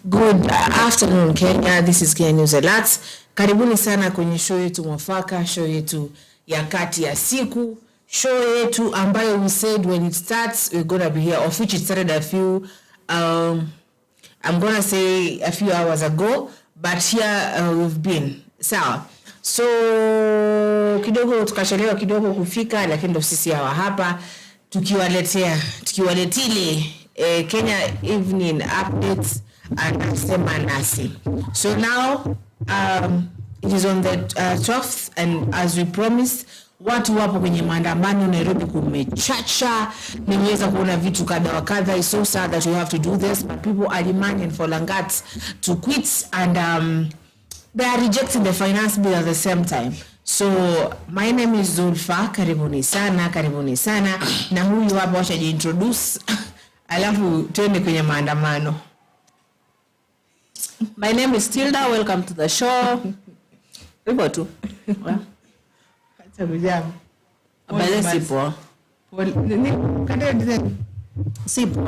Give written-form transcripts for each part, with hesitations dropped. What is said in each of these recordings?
Good afternoon Kenya, this is Kenya News Alerts. Karibuni sana kwenye show yetu mwafaka, show yetu ya kati ya siku, show yetu ambayo we said when it starts we're gonna be here, of which it started a few I'm gonna say a few hours ago, but here we've been. Sawa. So kidogo tukachelewa kidogo kufika, lakini ndo sisi hawa hapa tukiwaletile Kenya evening updates and sema nasi. So now it is on the 12th, and as we promised, watu wapo kwenye maandamano Nairobi kumechacha. Nimeweza kuona vitu kadha wa kadha. It's so sad that we have to do this, but people are demanding for Langat to quit, and they are rejecting the finance bill at the same time. So my name is Zulfa, karibuni sana, na huyu hapa wacha introduce alafu tuende kwenye maandamano. My name is Tilda, welcome to the show. Ribo tu. Acha kujamu. Abale sipo. Kada ndiye. Sipo.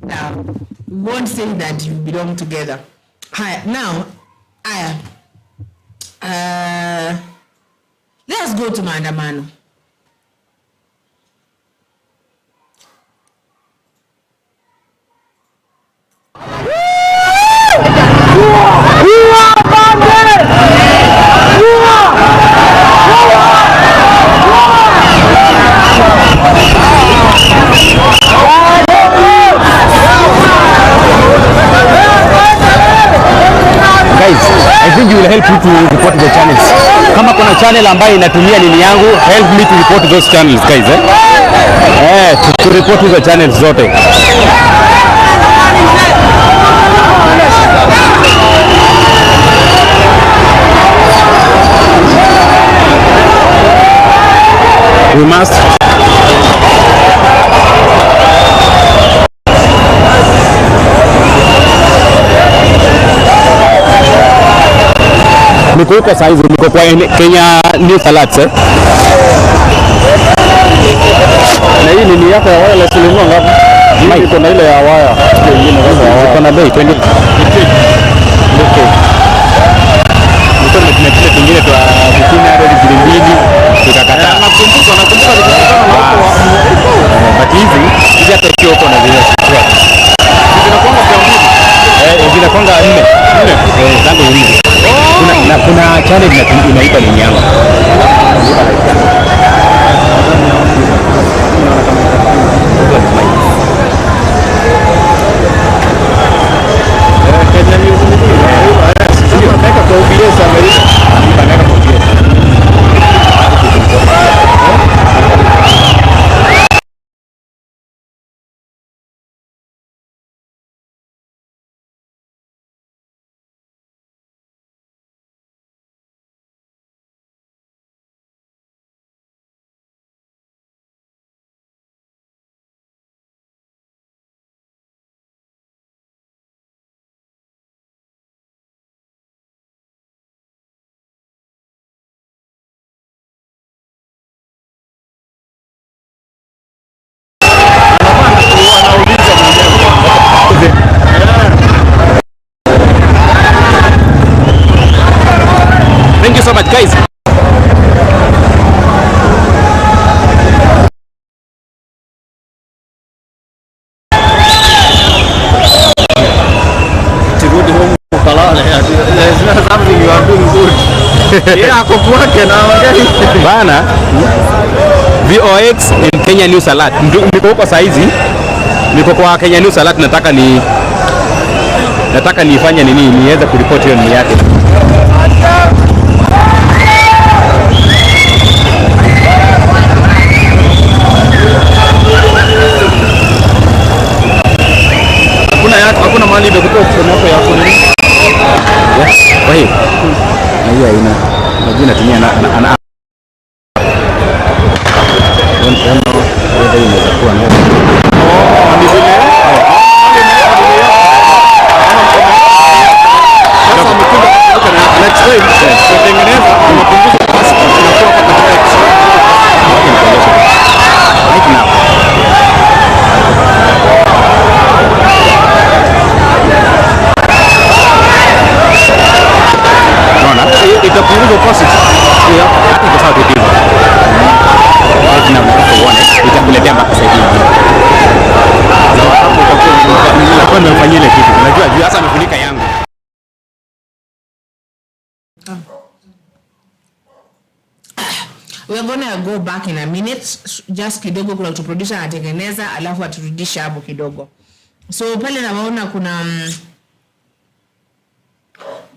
Now, we won't say that you belong together. Hi, now, let's go to maandamano. I think you will help me to report the channels. Kama kuna channel ambayo inatumia nini yangu, help me to report those channels, guys. To report the channels zote. We must. Niko kwa saizi, niko kwa Kenya News Alerts. Na hii ni yako ya wireless ilinunua ngapi? Mimi niko na ile ya wire. Niko na bei 20. Okay. Niko na kile kingine kwa 1500 tukakataa. Nakumbuka but hizi hata ikiwa uko na zile zinakwanga kwa mbili. Zinakwanga 4. Zangu 4. Kuna channel inaitwa nini yangu. Thank you so much, guys. Tirudi home ukalale. There's not something you are doing good. Yeah, kwa kwake naongea bana. VOX in Kenya News Alert. Niko kwa saizi. Niko kwa Kenya News Alert, nataka nifanye nini niweze kuripoti hiyo ni yake. Hakuna mali imekutoa kwa hapo yako nini? Yes. Kwa hiyo. Na hiyo ina majina tumia na wewe inaweza kuwa ni vile next time kutengeneza kupunguza pasi inakuwa kwa right now. We're gonna go back in a minute. Just kidogo kuna producer anatengeneza alafu aturudisha hapo kidogo. So pale naona kuna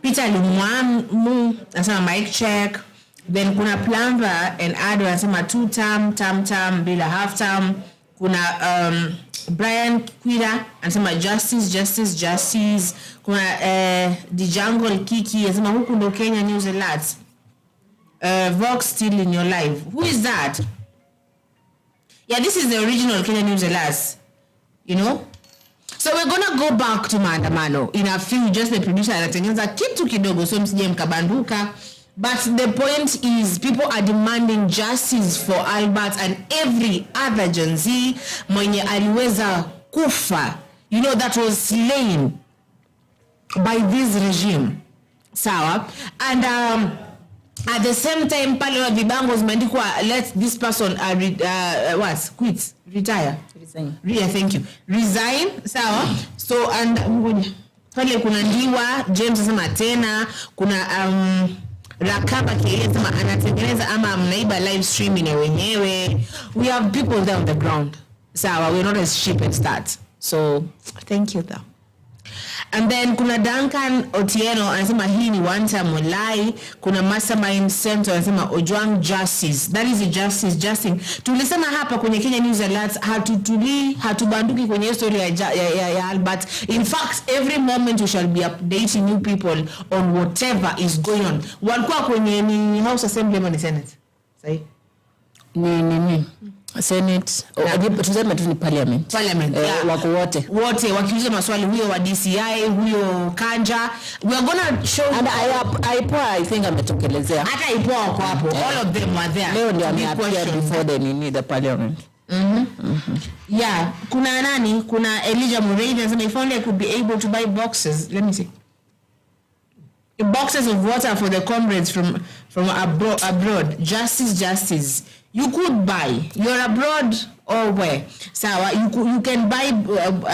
Peter Lumwamu anasema mic check. Then kuna plumber and Ado anasema 2 term bila half term. Kuna Brian Kwira anasema justice. Kuna the jungle Kiki anasema huku ndo Kenya News Alerts. Vox still in your life. Who is that? Yeah, this is the original Kenya News Alerts. You know? So we're gonna go back to Maandano in a few. Just the producer anatengeneza kitu kidogo so msije mkabanduka. But the point is people are demanding justice for Albert and every other Genz mwenye aliweza kufa. You know, that was slain by this regime. Sawa? And at the same time pale wa vibango zimeandikwa let this person retire. Thank you. Resign. Sawa? So and pale kuna Ndiwa James anasema tena kuna Rakaba kieleza anatengeneza ama mnaiba live streaming ya wenyewe. We have people there on the ground. Sawa, we're not as cheap and start. So thank you though. And then kuna Duncan Otieno anasema hii ni one time mulai. Kuna Mastermind Center anasema Ojwang justice. That is a justice. Tulisema hapa kwenye Kenya News Alerts hatubanduki kwenye story ya Albert. In fact, every moment we shall be updating you people on whatever is going on. Walikuwa kwenye ni House Assembly ama ni Senate? Sahi? Ni Senate, tuseme tu ni Parliament. Yeah. Wako wote wakiuliza maswali huyo wa DCI, huyo Kanja. We are gonna show and I think ametokelezea. Hata Ipoa wako hapo. All of them were there. Leo ndio ameappear before the Parliament. Yeah, kuna nani? Kuna Elijah Murray anasema if only I could be able to buy boxes. Let me see. Boxes of water for the comrades from abroad. Justice. You could buy. You're abroad or where? Sawa, you can buy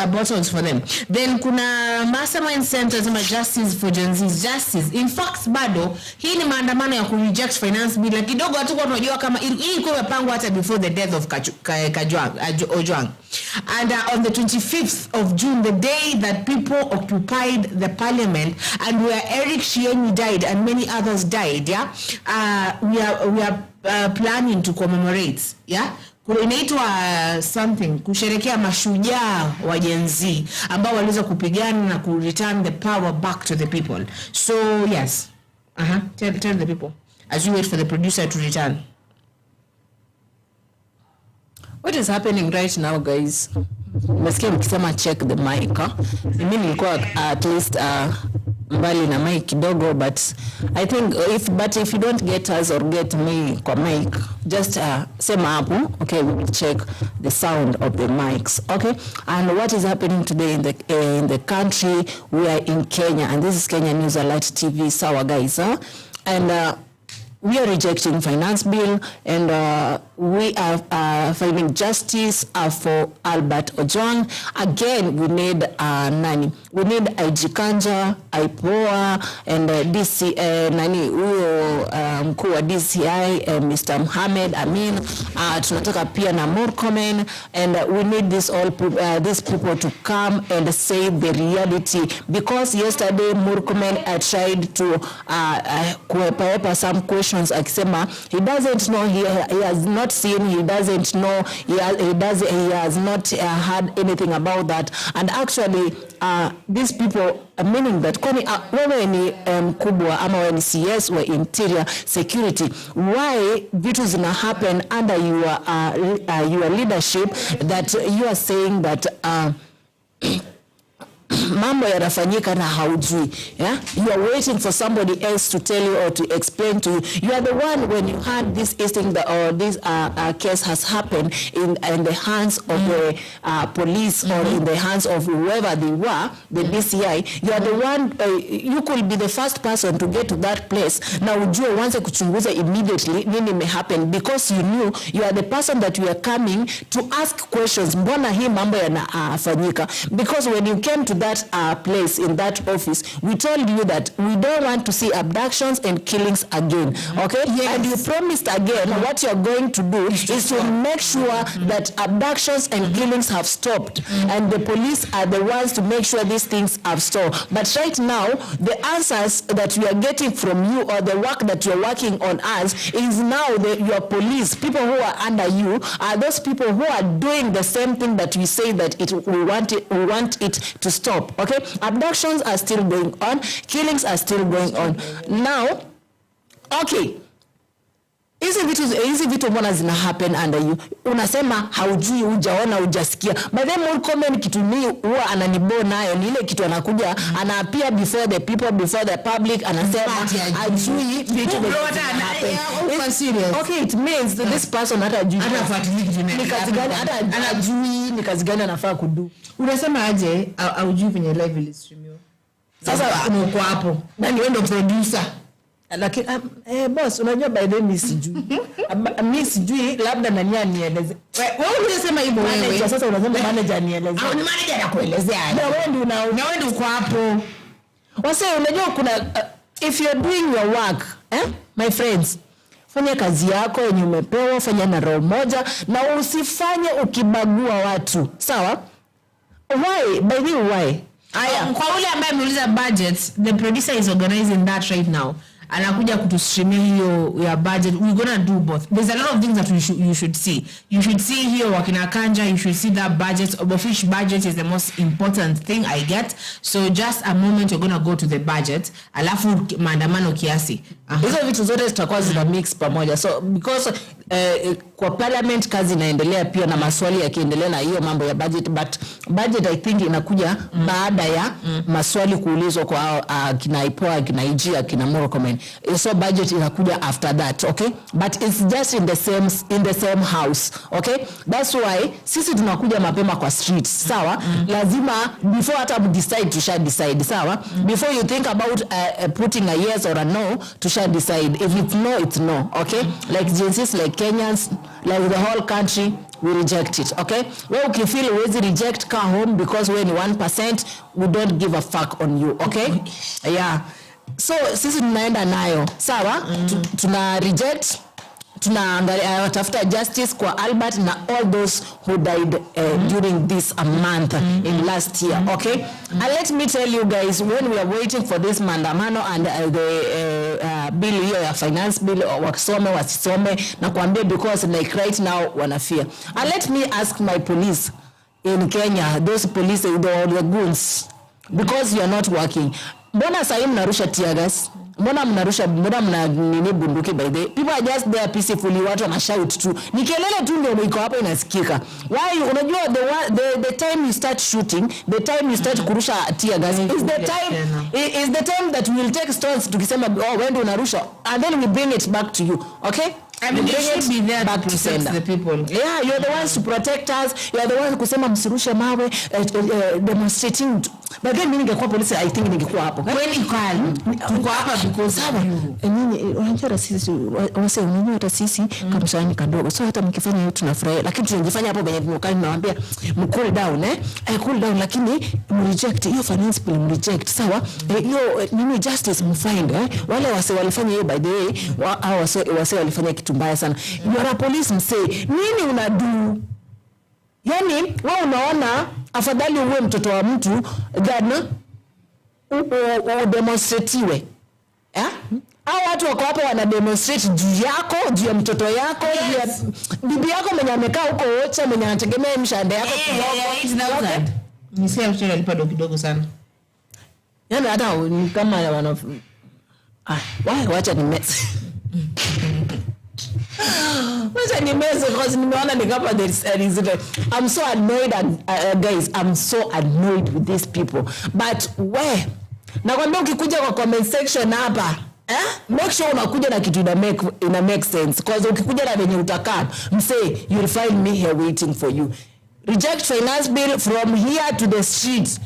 bottles for them. Then kuna Mastermind Center zama justice for Genz. Justice. In fact, bado hii ni maandamano ya reject finance bill. Kidogo hatuko tunajua kama hii ilikuwa imepangwa hata before the death of Ojwang. And on the 25th of June, the day that people occupied the parliament and where Eric Shienyi died and many others died, yeah, we are planning to commemorate, yeah. Inaitwa something kusherekea mashujaa wa Genz ambao waliweza kupigana na ku return the power back to the people. So yes, tell the people as we wait for the producer to return. What is happening right now, guys? Mesikia mkisema check the mic. Mimi nilikuwa at least mbali na mic kidogo, but I think if you don't get us or get me kwa mic, just sema hapo, okay, we will check the sound of the mics, okay? And what is happening today in the country? We are in Kenya, and this is Kenya News Alert TV. Sawa, guys, and we are rejecting finance bill, and we are fighting justice for Albert Ojwang. Again, we need nani? We need IG Kanja, IPOA, and DC nani huyo mkuu wa DCI Mr. Mohamed Amin. Tunataka pia na Murkomen, and we need these people to come and say the reality, because yesterday Murkomen tried to kuepa some questions akisema he doesn't know, he has not seen, he doesn't know, he has not heard anything about that. And actually these people, meaning that kwani wewe ni mkubwa ama wewe ni CS wa interior security, why vitu zina happen under your leadership that you are saying that mambo yanafanyika na haujui, yeah? You are waiting for somebody else to tell you or to explain to you. You are the one when you had this thing or this case has happened in the hands of the police or in the hands of whoever they were, the DCI. You are the one, you could be the first person to get to that place. Now ujue uanze kuchunguza immediately nini may happen, because you knew you are the person that you are coming to ask questions. Mbona hii mambo yanafanyika? Because when you came to that that place, in that office, we told you that we don't want to see abductions and killings again. Okay? Yes. And you promised again what you're going to do is to make sure that abductions and killings have stopped. And the police are the ones to make sure these things have stopped. But right now, the answers that we are getting from you, or the work that you're working on us, is now your police, people who are under you, are those people who are doing the same thing that we say that we want it to stop. Okay? Abductions are still going on, killings are still going on. Now, okay, hizi vitu mbona zina happen under you? Unasema haujui, hujaona, hujasikia. But then Murkomen kitu mimi huwa ananibo nayo ni ile kitu anakuja anaapia before the people, before the public, anasema hajui vitu okay, it means that this person hata hajui ni kazi gani, hata anajui ni kazi gani anafaa kudu. Unasema aje haujui venye live ilistreamiwa? Sasa uko hapo na ni wewe ndo producer. Lakini boss, unajua by the way mimi sijui labda nani anieleze. Wewe unasema hivyo wewe. Sasa unasema manager anieleze. Au ni manager anakuelezea? Na wewe ndio uko hapo. Wase unajua kuna if you're doing your work, my friends, fanya kazi yako yenye umepewa, fanya na roho moja na usifanye ukibagua watu. Sawa? Why? By the way, kwa ule ambaye ameuliza budget, the producer is organizing that right now. Anakuja kutustreamia hiyo ya budget. We're gonna do both. There's a lot of things that you should see. You should see here wakina Kanja, you should see that budget. Of which budget is the most important thing I get. So just a moment, you're gonna go to the budget. Alafu maandamano kiasi. Hizo vitu zote zitakuwa zina mix pamoja. So because kwa parliament kazi inaendelea pia na maswali yakiendelea na hiyo mambo ya budget, but budget I think inakuja baada ya maswali kuulizwa kwa kina Ipoa, kina Ijia, kina Murkomen. So budget inakuja after that, okay? But it's just in the same house, okay? That's why sisi tunakuja mapema kwa streets, sawa? Lazima before hata decide to shall decide, sawa? Before you think about putting a yes or a no, to shall decide. If it's no, it's no, okay? Like Genz, like Kenyans, like the whole country, we reject it, okay? Well, if you feel we reject, come home, because we're in 1%, we don't give a fuck on you, okay? Yeah. So sisi tunaenda nayo, sawa? Tuna reject, tunaangalia tafuta justice kwa Albert na all those who died during this month in last year, okay? And let me tell you guys, when we are waiting for this maandamano and the bill hiyo ya finance bill, wakisome wasisome na kuambia, because like right now wanafia. And let me ask my police in Kenya, those police, the goons, because you are not working. Mbona sasa mnarusha tear gas? Mbona mna nini bunduki by the people are just there peacefully, watu wana shout tu. Ni kelele tu ndio iko hapo inasikika. Why? Unajua the time you start shooting, the time you start kurusha tear gas is the time that we will take stones tukisema when unarusha, and then we bring it back to you, okay? I mean, you should be there back to protect the people. Yeah, you're the ones to protect us. You're the ones kusema msirushe mawe, demonstrating. But then mimi ningekuwa polisi, I think ningekuwa hapo. Kweli kweli. Tuko hapa because nini unajua sisi wase unajua hata sisi kama shani kadogo. So hata mkifanya hiyo tunafurahi, lakini tunajifanya hapo benye tumekaa tunawaambia cool down cool down, lakini reject hiyo finance bill, reject, sawa? Hiyo nini justice mfind wale wase walifanya hiyo by the way, hao wase walifanya kitu mbaya sana. You are a police msee, nini unadu? Yani wewe unaona afadhali uwe mtoto wa mtu than demonstratiwe. Hao watu wako hapo wana demonstrate juu yako, juu ya mtoto yako, juu ya bibi yako mwenye amekaa huko wote, mwenye anategemea mshahara yako kidogo. Nisikia mshahara alipa kidogo sana. Yani hata kama wana wacha ni mess. Because nimeona ni kama there is I'm so annoyed guys, I'm so annoyed with these people. But where nakwambia ukikuja kwa comment section hapa make sure unakuja na kitu ina make sense, because ukikuja na venye utakaa msay you'll find me here waiting for you. Reject finance bill from here to the streets.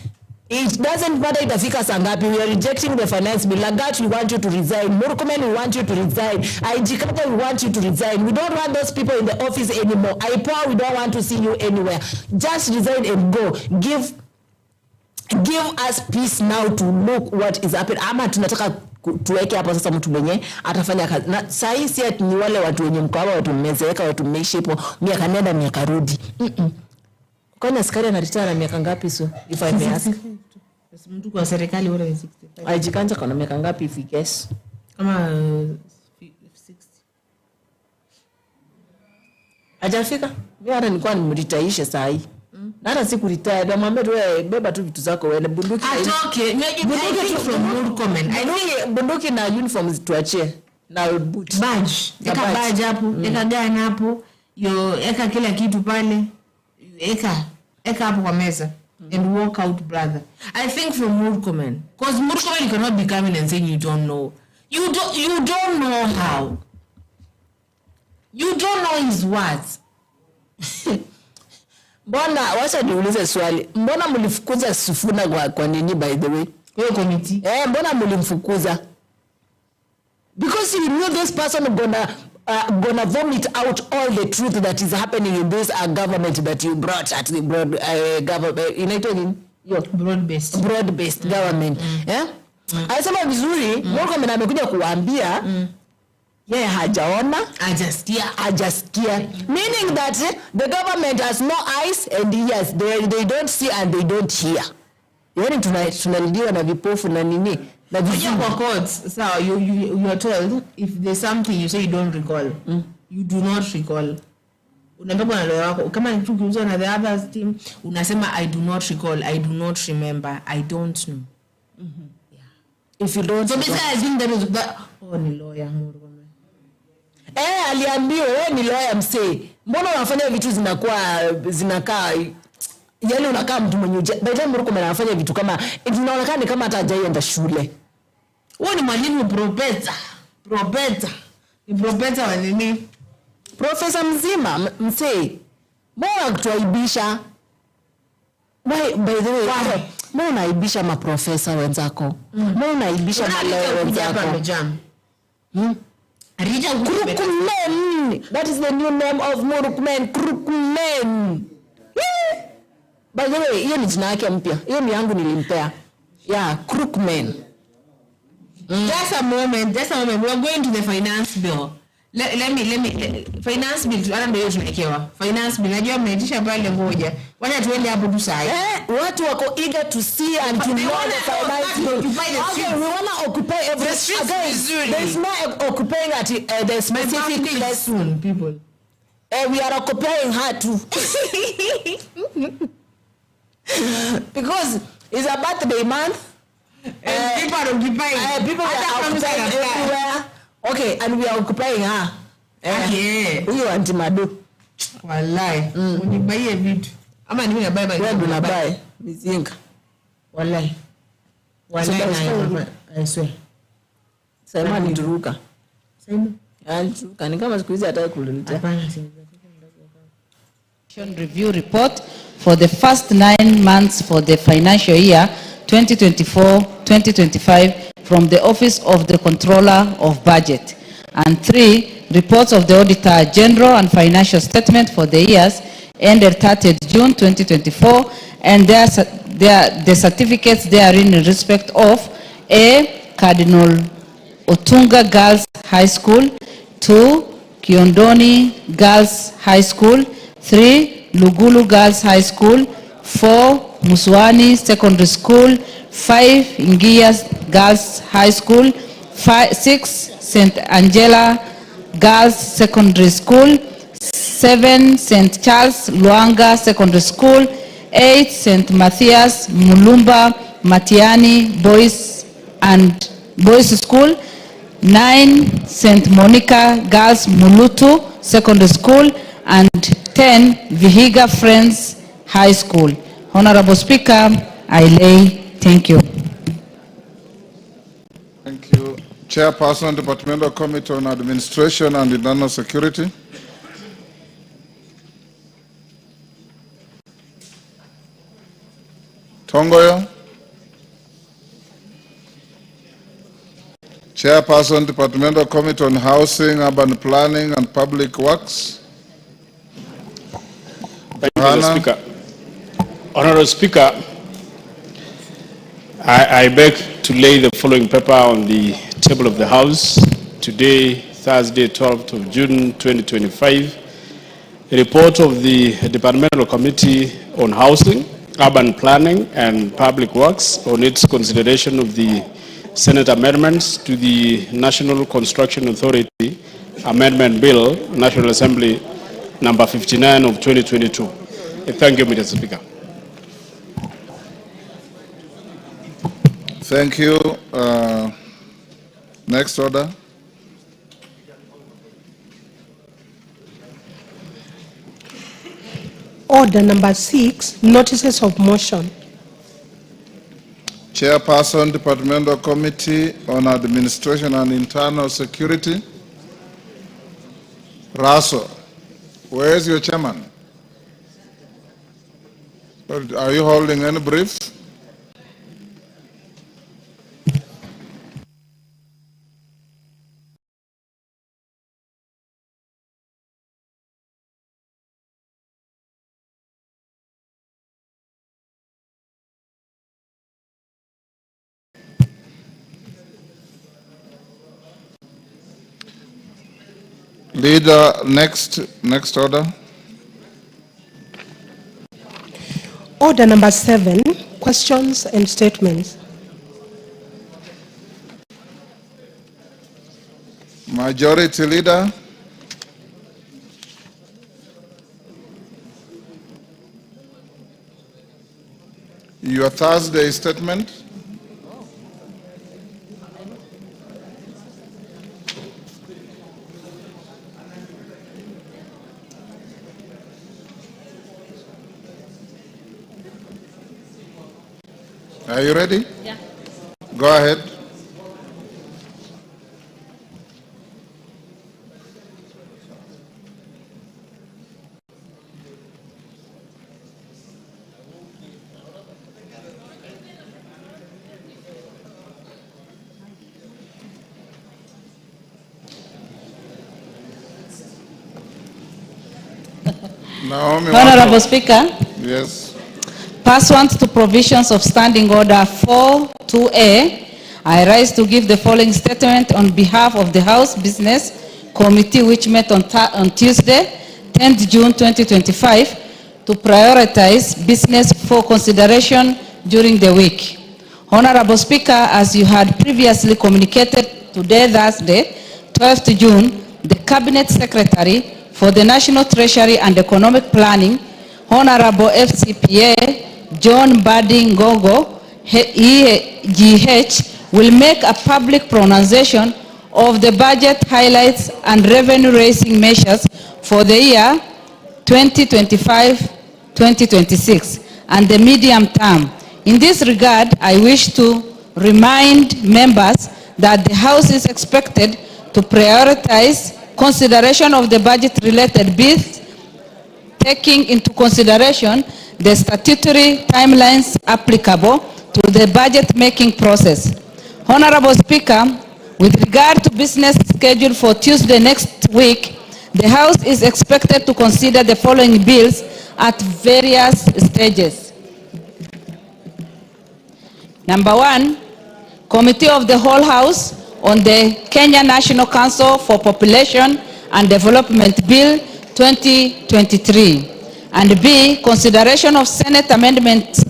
It doesn't matter itafika saa ngapi, we are rejecting the finance bill. Lagat, we want you to resign. Murkomen, we want you to resign. Ijikata, we want you to resign. We don't want those people in the office anymore. Ipoa, we don't want to see you anywhere. Just resign and go. Give give us peace now to look what is happening. Ama tunataka tuweke hapo sasa mtu mwenye atafanya kazi. Na saa hii si ni wale watu wenye mko hapa, watu mmezeka, watu mmeishi hapo miaka nenda miaka rudi. Kwani askari anaritaya na miaka ngapi so if I may ask? Mtu kwa serikali wala 65. Ajikanja kwa miaka ngapi if you guess? Kama 60. Hajafika? Mimi hata nilikuwa nimritaisha saa hii. Na hata siku retire na mwambie wewe beba tu vitu zako wewe bunduki. Okay, bunduki from Murkomen. I know bunduki na uniforms tuachie. Na boot. Badge. Eka badge hapo, eka gani hapo. Yo eka kila kitu pale. Eka hapo kwa meza. And walk out, brother. I think from Murkomen. Because Murkomen cannot be coming and saying you don't know. You don't know how. You don't know his words. Mbona wacha niulize swali. Mbona mlifukuza Sifuna kwa nini by the way? Kwa committee. Mbona mlimfukuza? Because you knew this person gonna vomit out all the truth that is happening in this government that you brought at the government. Broadbased government. Alisema vizuri, Morgan amekuja kuambia yeye hajaona, hajasikia. Meaning that the government has no eyes and ears. They don't see and they don't hear. Yaani tunalidiwa na vipofu na nini? Na vipofu kwa courts. So you are told if there's something you say you don't recall. You do not recall. Unaambia na lawyer wako kama kitu kiuzwa na the other team unasema I do not recall, I do not remember, I don't know. Yeah. If you don't, so basically I think that is that ni lawyer Murkomen. Aliambiwa wewe ni lawyer msee. Mbona unafanya vitu zinakaa yale unakaa mtu mwenye by the time Murkomen anafanya vitu kama inaonekana ni kama hata hajaenda shule. Wewe ni mwalimu professor. Ni professor wa nini? Professor mzima msee. Mbona kutuaibisha? By the way, mbona unaibisha maprofesa wenzako? Mbona unaibisha malawyer wenzako? Krukmen. That is the new name of Murkomen. Krukmen. By the way, hiyo ni jina yake mpya. Hiyo ni yangu nilimpea. Yeah, Krukmen. Just a moment. We are going to the finance bill. Let me finance bill. Hata ndio tunaekewa. Finance bill. Najua mnaitisha pale ngoja. Wacha tuende hapo tu sasa. Watu wako eager to see and to know the finance bill. Okay, we want to occupy every street. There's no occupying at the specific place soon, people. We are occupying her too. Because it's a birthday month. People are occupying. People are occupying everywhere. Okay, and we are occupying her. Huyo anti Madu. Wallahi. Unibaie vitu. Ama ni mimi nabai bali. Wewe unabai mizinga. Wallahi. I swear. Sema ni turuka. Sema. Turuka ni kama siku hizi hata kulileta. Hapana. Review report for the first 9 months for the financial year 2024-2025 from the Office of the Controller of Budget, and 3 reports of the Auditor General and financial statement for the years ended 30th June 2024 and the certificates therein in respect of A. Cardinal Otunga Girls High School, 2. Kiondoni Girls High School, 3. Lugulu Girls High School, 4. Muswani Secondary School, 5. Ngias Girls High School, 6. St. Angela Girls Secondary School, 7. St. Charles Luanga Secondary School, 8. St. Matthias Mulumba Matiani Boys School, 9. St. Monica Girls Mulutu Secondary School, and 10. Vihiga Friends High School. Honorable Speaker, I lay. Thank you. Thank you. Chairperson, Departmental Committee on Administration and Internal Security. Tongoyo. Chairperson, Departmental Committee on Housing, Urban Planning and Public Works. Thank you, Mr. Speaker. Honorable Speaker, I beg to lay the following paper on the table of the House today, Thursday, 12th of June, 2025. A report of the Departmental Committee on Housing, Urban Planning and Public Works on its consideration of the Senate amendments to the National Construction Authority Amendment Bill, National Assembly number 59 of 2022. Thank you, Mr. Speaker. Thank you. Next order. Order number 6, notices of motion. Chairperson, Departmental Committee on Administration and Internal Security. Raso, where is your chairman? Are you holding any brief? Leader, next order. Order number 7, questions and statements. Majority Leader. Your Thursday statement. Are you ready? Yeah. Go ahead. Naomi, Honorable Speaker, yes. pursuant to provisions of Standing Order 4.2a, I rise to give the following statement on behalf of the House Business Committee, which met on Tuesday, 10th June 2025, to prioritize business for consideration during the week. Honorable Speaker, as you had previously communicated today, Thursday, 12th June, the Cabinet Secretary for the National Treasury and Economic Planning, Honorable FCPA John Bading Gogo, EGH, will make a public pronunciation of the budget highlights and revenue-raising measures for the year 2025-2026 and the medium term. In this regard, I wish to remind members that the House is expected to prioritize consideration of the budget-related bills, taking into consideration the statutory timelines applicable to the budget-making process. Honorable Speaker, with regard to business scheduled for Tuesday next week, the House is expected to consider the following bills at various stages. Number 1, Committee of the Whole House on the Kenya National Council for Population and Development Bill 2023. And B, consideration of Senate amendments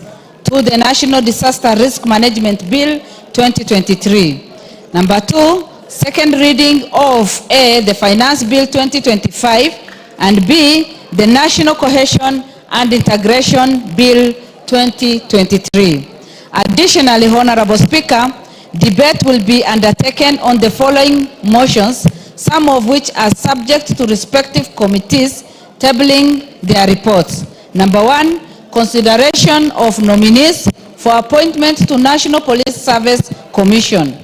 to the National Disaster Risk Management Bill 2023. Number 2, second reading of A, the Finance Bill 2025, and B, the National Cohesion and Integration Bill 2023. Additionally, Honorable Speaker, debate will be undertaken on the following motions, some of which are subject to respective committees tabling their reports. Number 1, consideration of nominees for appointment to National Police Service Commission.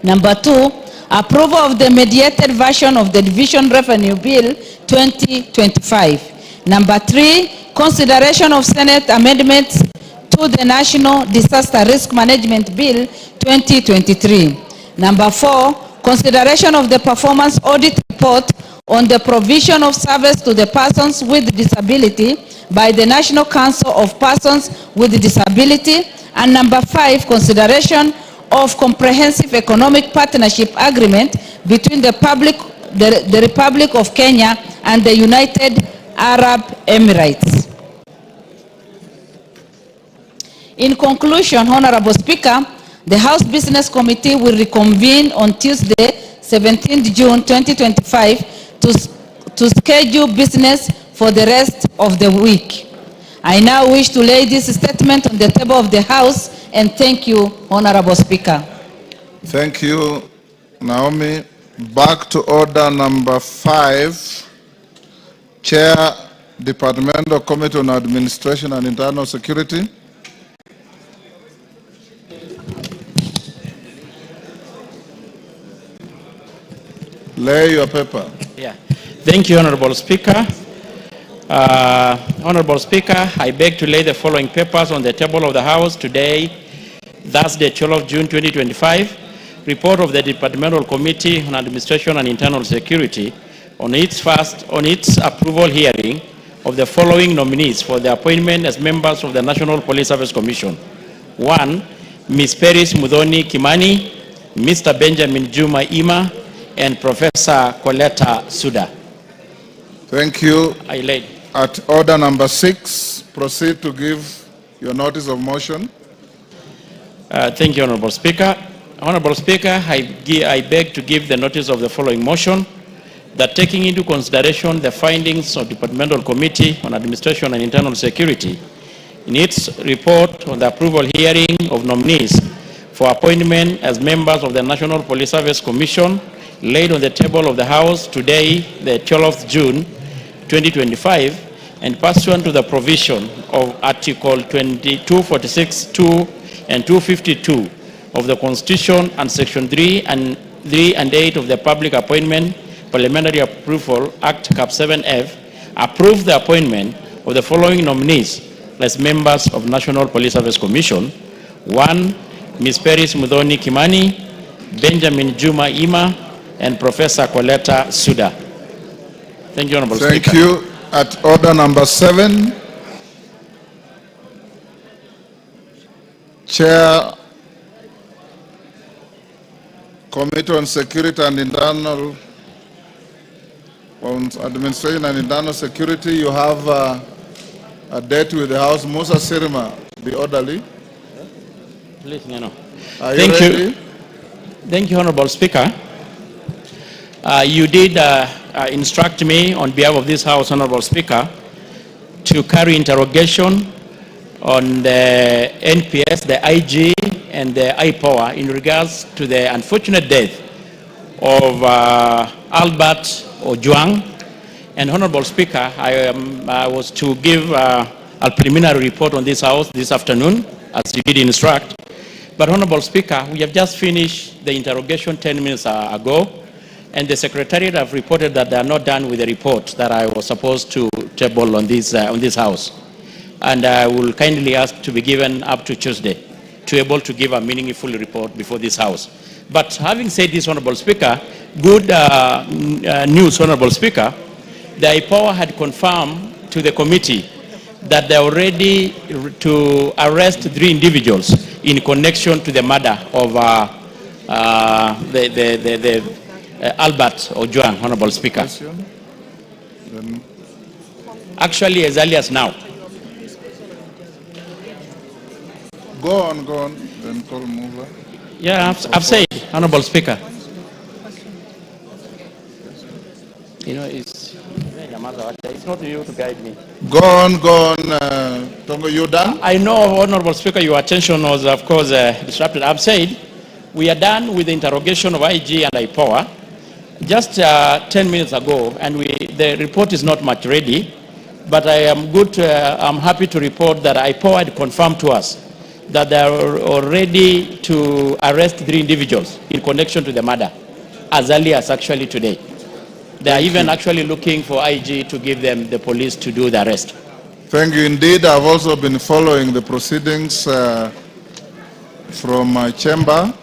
Number 2, approval of the mediated version of the Division Revenue Bill 2025. Number 3, consideration of Senate amendments to the National Disaster Risk Management Bill 2023. Number 4, consideration of the performance audit report on the provision of service to the persons with disability by the National Council of Persons with Disability And number 5, consideration of comprehensive economic partnership agreement between the Republic of Kenya and the United Arab Emirates. In conclusion, Honorable Speaker, the House Business Committee will reconvene on Tuesday, 17th June 2025 to schedule business for the rest of the week. I now wish to lay this statement on the table of the House and thank you, Honorable Speaker. Thank you, Naomi. Back to order number 5. Chair, Departmental Committee on Administration and Internal Security. Lay your paper. Yeah. Thank you, Honorable Speaker. Honorable Speaker, I beg to lay the following papers on the table of the House today, Thursday, 12th June 2025. Report of the Departmental Committee on Administration and Internal Security on its approval hearing of the following nominees for the appointment as members of the National Police Service Commission. 1, Ms. Peris Mudhoni Kimani, Mr. Benjamin Juma Ima, and Professor Coletta Suda. Thank you. I laid. At order number 6, proceed to give your notice of motion. Thank you, Honorable Speaker. Honorable Speaker, I beg to give the notice of the following motion, that taking into consideration the findings of Departmental Committee on Administration and Internal Security in its report on the approval hearing of nominees for appointment as members of the National Police Service Commission laid on the table of the House today, the 12th June 2025, and pursuant to the provision of Article 246(2) and 252 of the Constitution and Section 3 and 8 of the Public Appointment Parliamentary Approval Act Cap 7F, approve the appointment of the following nominees as members of National Police Service Commission. 1, Ms. Peris Mudhoni Kimani, Benjamin Juma Ima, and Professor Coletta Suda. Thank you, Honorable Speaker. Thank you. At order number 7, Chair, Committee on Security and Internal Administration and Internal Security, you have a date with the House. Musa Sirma, the orderly. Please, Nano. Are you ready? Thank you, Honorable Speaker. You did instruct me on behalf of this House, Honorable Speaker, to carry interrogation on the NPS, the IG, and the IPOA in regards to the unfortunate death of Albert Ojwang. And Honorable Speaker, I was to give a preliminary report on this House this afternoon, as you did instruct. But Honorable Speaker, we have just finished the interrogation 10 minutes ago, and the Secretariat have reported that they are not done with the report that I was supposed to table on this House. And I will kindly ask to be given up to Tuesday to be able to give a meaningful report before this House. But having said this, Honorable Speaker, good news, Honorable Speaker, the IPOA had confirmed to the committee that they are ready to arrest 3 individuals in connection to the murder of Albert Ojwang, Honorable Speaker. Actually, as early as now. Go on, then call mover. Yeah, I've said, Honorable Speaker. You know, it's not you to guide me. Go on. Tongo, you done? I know, Honorable Speaker, your attention was, of course, disrupted. I've said we are done with the interrogation of IG and IPOA just 10 minutes ago, and the report is not much ready, but I'm happy to report that IPOA had confirmed to us that they are ready to arrest 3 individuals in connection to the murder, as early as actually today. They are even actually looking for IG to give them the police to do the arrest. Thank you. Indeed, I've also been following the proceedings from my chamber,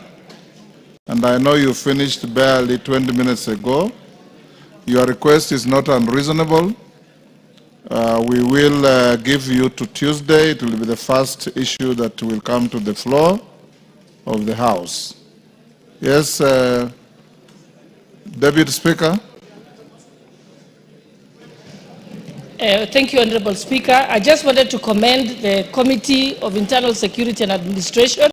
and I know you finished barely 20 minutes ago. Your request is not unreasonable. We will give you to Tuesday. It will be the first issue that will come to the floor of the House. Yes, Deputy Speaker. Thank you, Honorable Speaker. I just wanted to commend the Committee of Internal Security and Administration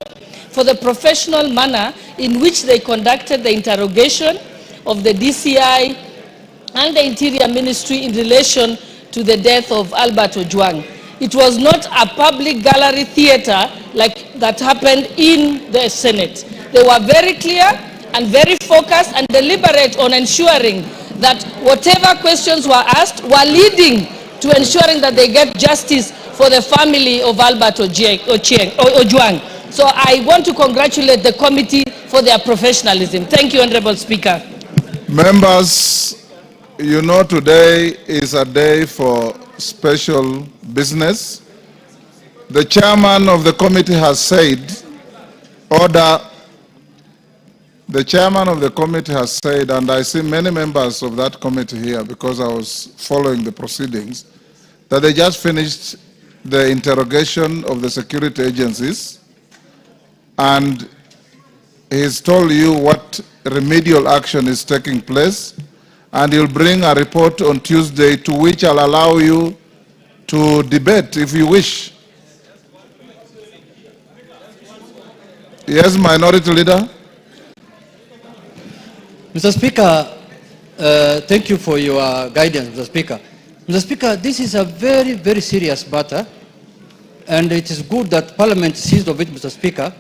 for the professional manner in which they conducted the interrogation of the DCI and the Interior Ministry in relation to the death of Albert Ojwang. It was not a public gallery theater like that happened in the Senate. They were very clear and very focused and deliberate on ensuring that whatever questions were asked were leading to ensuring that they get justice for the family of Albert Ojwang. So I want to congratulate the committee for their professionalism. Thank you, Honorable Speaker. Members, you know today is a day for special business. The chairman of the committee has said, order. The chairman of the committee has said, and I see many members of that committee here because I was following the proceedings, that they just finished the interrogation of the security agencies, and he's told you what remedial action is taking place, and he'll bring a report on Tuesday to which I'll allow you to debate if you wish. Yes, Minority Leader. Mr. Speaker, thank you for your guidance, Mr. Speaker. Mr. Speaker, this is a very, very serious matter, and it is good that Parliament seized of it, Mr. Speaker,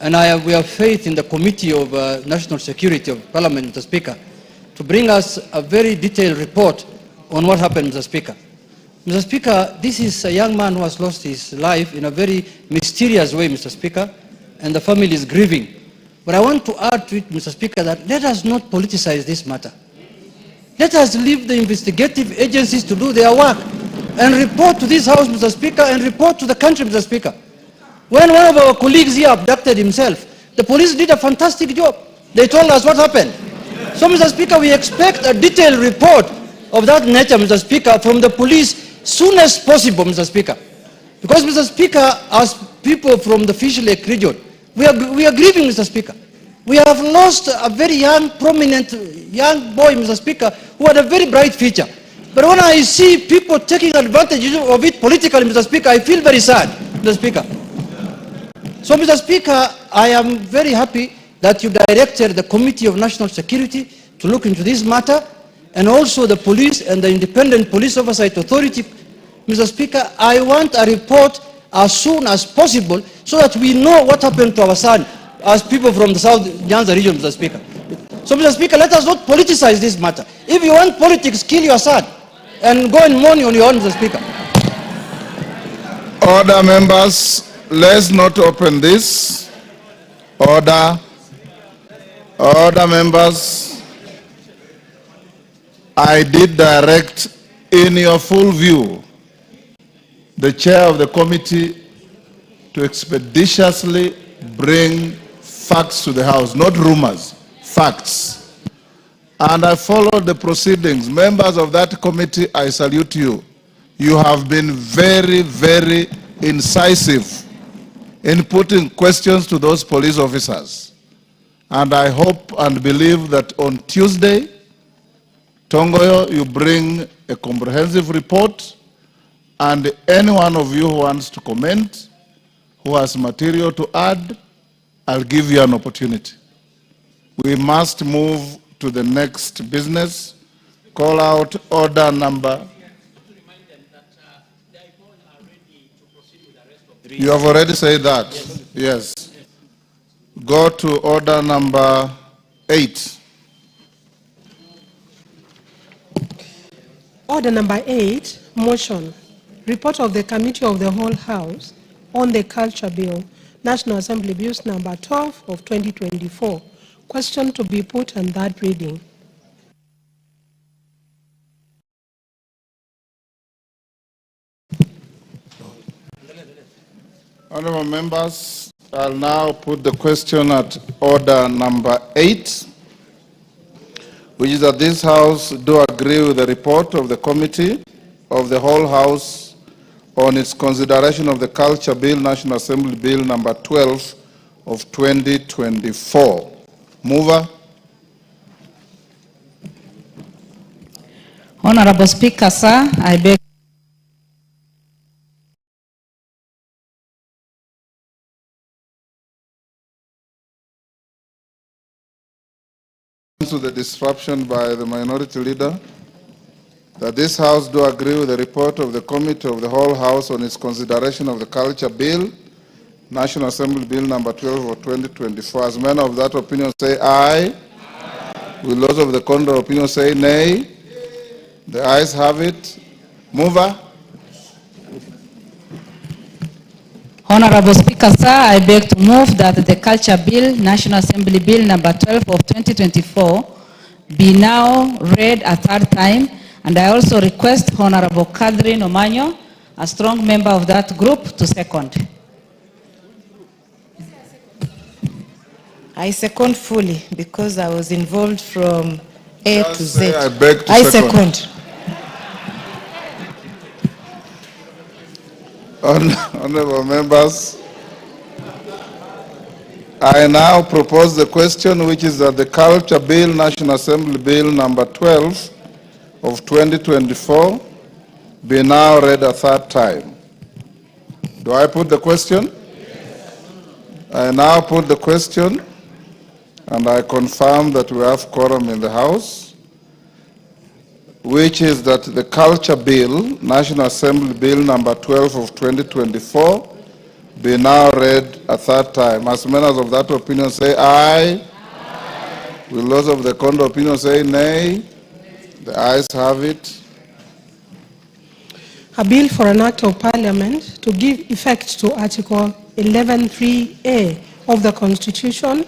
and we have faith in the Committee of National Security of Parliament, Mr. Speaker, to bring us a very detailed report on what happened, Mr. Speaker. Mr. Speaker, this is a young man who has lost his life in a very mysterious way, Mr. Speaker, and the family is grieving. But I want to add to it, Mr. Speaker, that let us not politicize this matter. Let us leave the investigative agencies to do their work and report to this House, Mr. Speaker, and report to the country, Mr. Speaker. When one of our colleagues here abducted himself, the police did a fantastic job. They told us what happened. So, Mr. Speaker, we expect a detailed report of that nature, Mr. Speaker, from the police soon as possible, Mr. Speaker. Because, Mr. Speaker, as people from the Fish Lake region, we are grieving, Mr. Speaker. We have lost a very young, prominent young boy, Mr. Speaker, who had a very bright future. But when I see people taking advantage of it politically, Mr. Speaker, I feel very sad, Mr. Speaker. So, Mr. Speaker, I am very happy that you directed the Committee of National Security to look into this matter, and also the police and the Independent Police Oversight Authority. Mr. Speaker, I want a report as soon as possible so that we know what happened to our son as people from the South Genz region, Mr. Speaker. So, Mr. Speaker, let us not politicize this matter. If you want politics, kill your son and go and mourn on your own, Mr. Speaker. Order, members. Let's not open this. Order. Order, members. I did direct in your full view the chair of the committee to expeditiously bring facts to the House, not rumors, facts. And I followed the proceedings. Members of that committee, I salute you. You have been very, very incisive in putting questions to those police officers. And I hope and believe that on Tuesday, Tongoyo, you bring a comprehensive report, and any one of you who wants to comment, who has material to add, I'll give you an opportunity. We must move to the next business. Call out order number. You have already said that. Yes. Go to order number 8. Order number 8, motion. Report of the Committee of the Whole House on the Culture Bill, National Assembly Bills number 12 of 2024. Question to be put on that reading. Honorable members, I'll now put the question at order number 8, which is that this House do agree with the report of the committee of the whole House on its consideration of the Culture Bill, National Assembly Bill number 12 of 2024. Mover. Honorable Speaker, sir, I beg to the disruption by the minority leader, that this House do agree with the report of the Committee of the whole House on its consideration of the Culture Bill, National Assembly Bill number 12 of 2024. As men of that opinion say aye. Aye. Will those of the contrary opinion say nay? The ayes have it. Mover. Honorable Speaker, sir, I beg to move that the Culture Bill, National Assembly Bill number 12 of 2024 be now read a third time, and I also request Honorable Catherine Omanyo, a strong member of that group, to second. I second fully because I was involved from A to Z. I beg to second. Honorable members, I now propose the question, which is that the Culture Bill, National Assembly Bill number 12 of 2024 be now read a third time. Do I put the question? Yes. I now put the question, and I confirm that we have quorum in the House, which is that the Culture Bill, National Assembly Bill number 12 of 2024 be now read a third time. As members of that opinion say aye. Aye. Will those of the contrary opinion say nay? The ayes have it. A bill for an act of Parliament to give effect to Article 11(3)(a) of the Constitution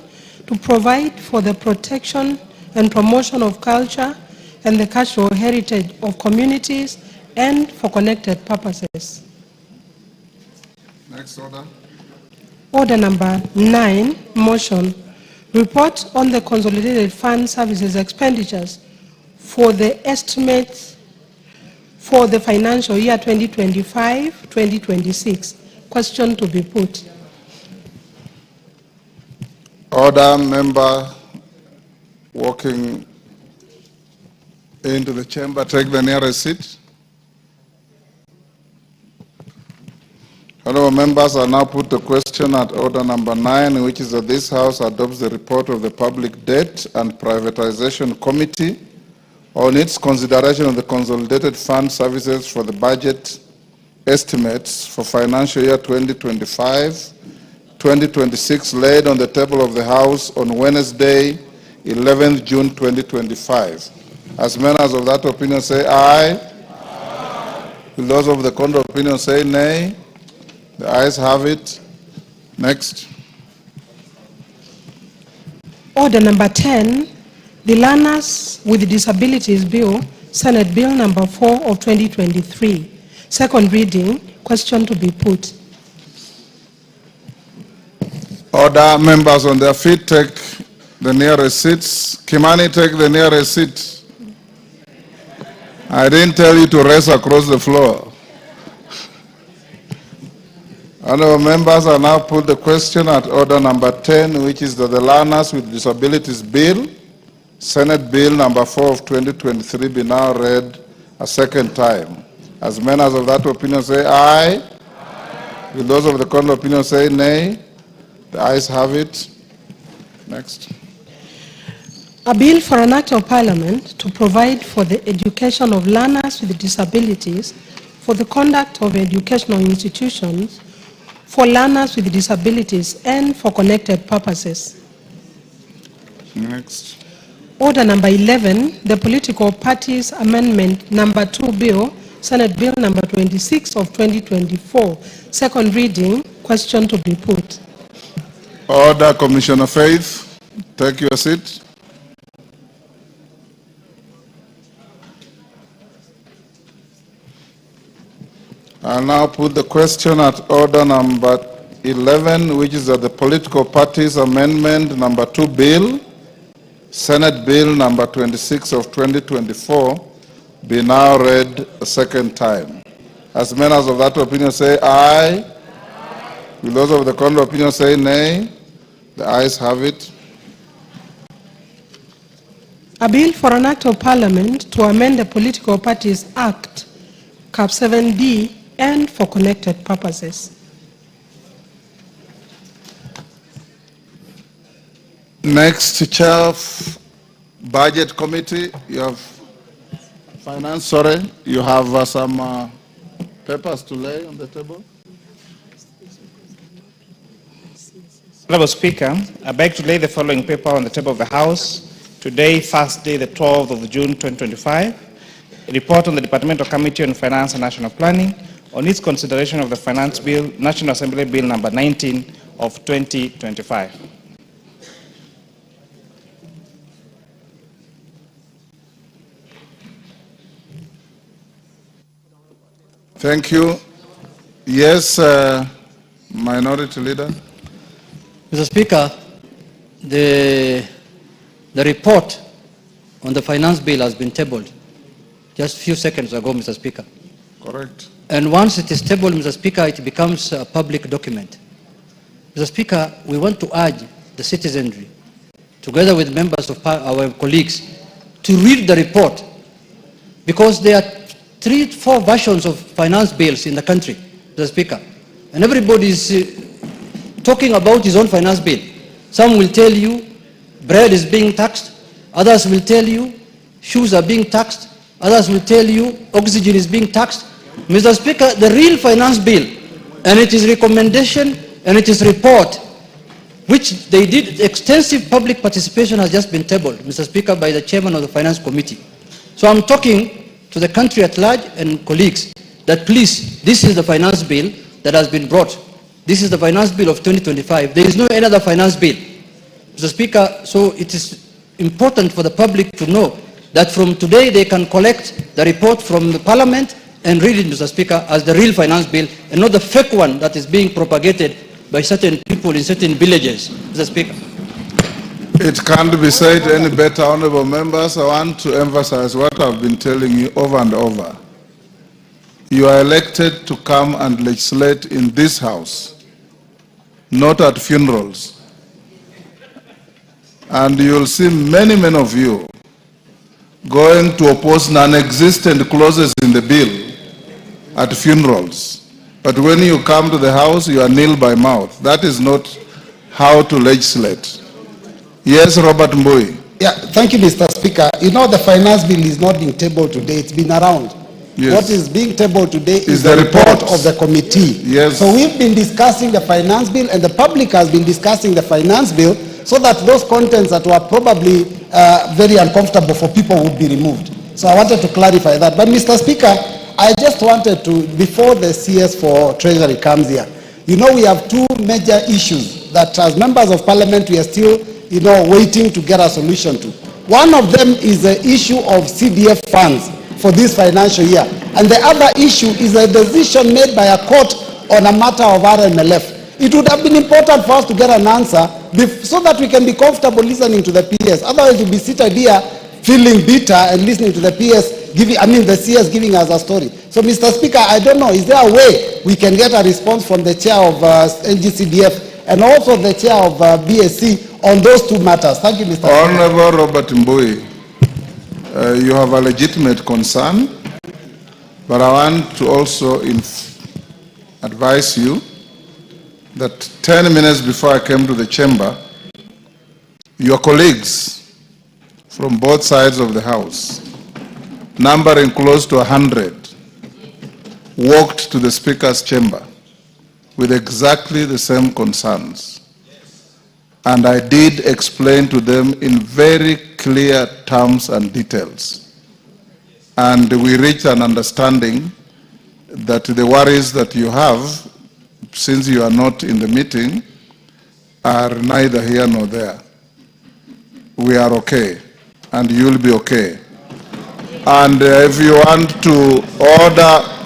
to provide for the protection and promotion of culture and the cultural heritage of communities and for connected purposes. Next order. Order number 9, motion. Report on the Consolidated Fund Services expenditures for the estimates for the financial year 2025-2026. Question to be put. Order, member walking into the chamber, take the nearest seat. Honorable members, I now put the question at order number 9, which is that this House adopts the report of the Public Debt and Privatization Committee on its consideration of the Consolidated Fund Services for the budget estimates for financial year 2025-2026 laid on the table of the House on Wednesday, 11th June 2025. As members of that opinion say aye. Aye. Will those of the contrary opinion say nay? The ayes have it. Next. Order number 10, the Learners with Disabilities Bill, Senate Bill number 4 of 2023. Second reading. Question to be put. Order, members on their feet, take the nearest seats. Kimani, take the nearest seat. I didn't tell you to race across the floor. Honorable members, I now put the question at order number 10, which is that the Learners with Disabilities Bill, Senate Bill number 4 of 2023 be now read a second time. As members of that opinion say aye. Aye. Will those of the contrary opinion say nay? The ayes have it. Next. A bill for an act of Parliament to provide for the education of learners with disabilities, for the conduct of educational institutions, for learners with disabilities, and for connected purposes. Next. Order number 11, the Political Parties Amendment number 2 Bill, Senate Bill number 26 of 2024. Second reading. Question to be put. Order, Commissioner Faith. Take your seat. I now put the question at order number 11, which is that the Political Parties Amendment number 2 Bill, Senate Bill number 26 of 2024, be now read a second time. As members of that opinion say aye. Will those of the contrary opinion say nay? The ayes have it. A bill for an act of parliament to amend the Political Parties Act, Cap 7D, and for connected purposes. Next, Chair of Budget Committee, you have Finance, sorry, you have some papers to lay on the table. Honorable Speaker, I beg to lay the following paper on the table of the House today, Thursday, the 12th of June 2025. A report on the Departmental Committee on Finance and National Planning on its consideration of the Finance Bill, National Assembly Bill number 19 of 2025. Thank you. Yes, Minority Leader. Mr. Speaker, the report on the finance bill has been tabled just a few seconds ago, Mr. Speaker. Correct. And once it is tabled, Mr. Speaker, it becomes a public document. Mr. Speaker, we want to urge the citizenry, together with members of our colleagues, to read the report, because there are 3-4 versions of finance bills in the country, Mr. Speaker, and everybody is talking about his own finance bill. Some will tell you bread is being taxed, others will tell you shoes are being taxed, others will tell you oxygen is being taxed. Mr. Speaker, the real finance bill, and it is recommendation and it is report, which they did extensive public participation, has just been tabled, Mr. Speaker, by the chairman of the Finance Committee. So I'm talking to the country at large and colleagues that please, this is the finance bill that has been brought. This is the finance bill of 2025. There is no any other finance bill, Mr. Speaker. So it is important for the public to know that from today they can collect the report from the Parliament and read it, Mr. Speaker, as the real finance bill and not the fake one that is being propagated by certain people in certain villages, Mr. Speaker. It can't be said any better, honorable members. I want to emphasize what I've been telling you over and over. You are elected to come and legislate in this house, not at funerals. And you'll see many of you going to oppose non-existent clauses in the bill at funerals. But when you come to the house, you are nil by mouth. That is not how to legislate. Yes, Robert Mbui. Yeah, thank you, Mr. Speaker. You know, the finance bill is not being tabled today. It's been around. Yes. What is being tabled today is the report of the committee. Yes. So we've been discussing the finance bill, and the public has been discussing the finance bill, so that those contents that were probably very uncomfortable for people would be removed. So I wanted to clarify that. But Mr. Speaker, I just wanted to, before the CS for Treasury comes here, you know, we have two major issues that as members of Parliament we are still, you know, waiting to get a solution to. One of them is the issue of CDF funds for this financial year. And the other issue is a decision made by a court on a matter of RMLF. It would have been important for us to get an answer so that we can be comfortable listening to the PS. Otherwise we'll be seated here feeling bitter and listening to the PS the CS giving us a story. So Mr. Speaker, I don't know, is there a way we can get a response from the chair of NGCDF and also the chair of BSC on those two matters? Thank you, Mr. Speaker. Honorable Robert Mbui, you have a legitimate concern, but I want to also advise you that 10 minutes before I came to the chamber, your colleagues from both sides of the House, numbering close to 100, walked to the Speaker's chamber with exactly the same concerns. And I did explain to them in very clear terms and details. And we reached an understanding that the worries that you have, since you are not in the meeting, are neither here nor there. We are okay, and you'll be okay. And if you want to order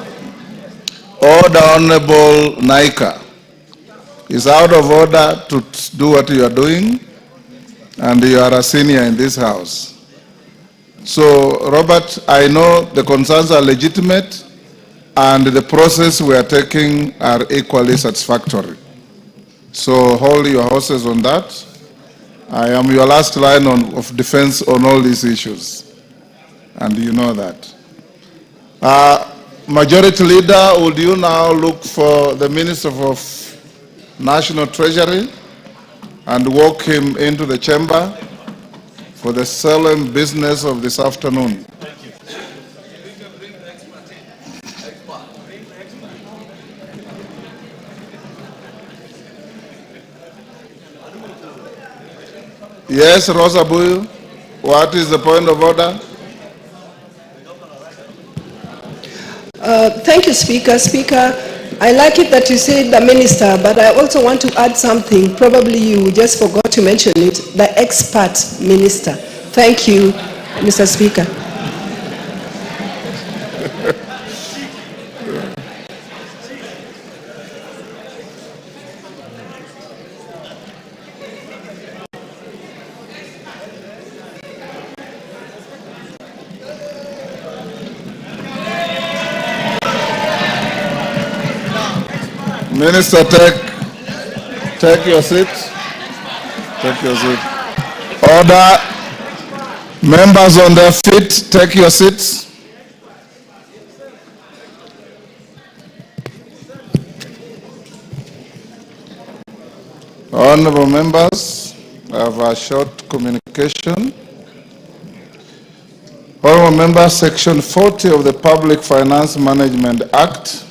Honorable Naika, it's out of order to do what you are doing, and you are a senior in this house. So, Robert, I know the concerns are legitimate and the process we are taking are equally satisfactory. So hold your horses on that. I am your last line of defense on all these issues, and you know that. Majority Leader, would you now look for the Minister of National Treasury and walk him into the chamber for the solemn business of this afternoon? Yes, Rosa Buyu, what is the point of order? Thank you, Speaker. Speaker, I like it that you said the minister, but I also want to add something. Probably you just forgot to mention it, the expert minister. Thank you, Mr. Speaker. Minister, take your seat. Take your seat. Order. Members on their feet, take your seats. Honorable members, I have a short communication. Honorable members, Section 40 of the Public Finance Management Act,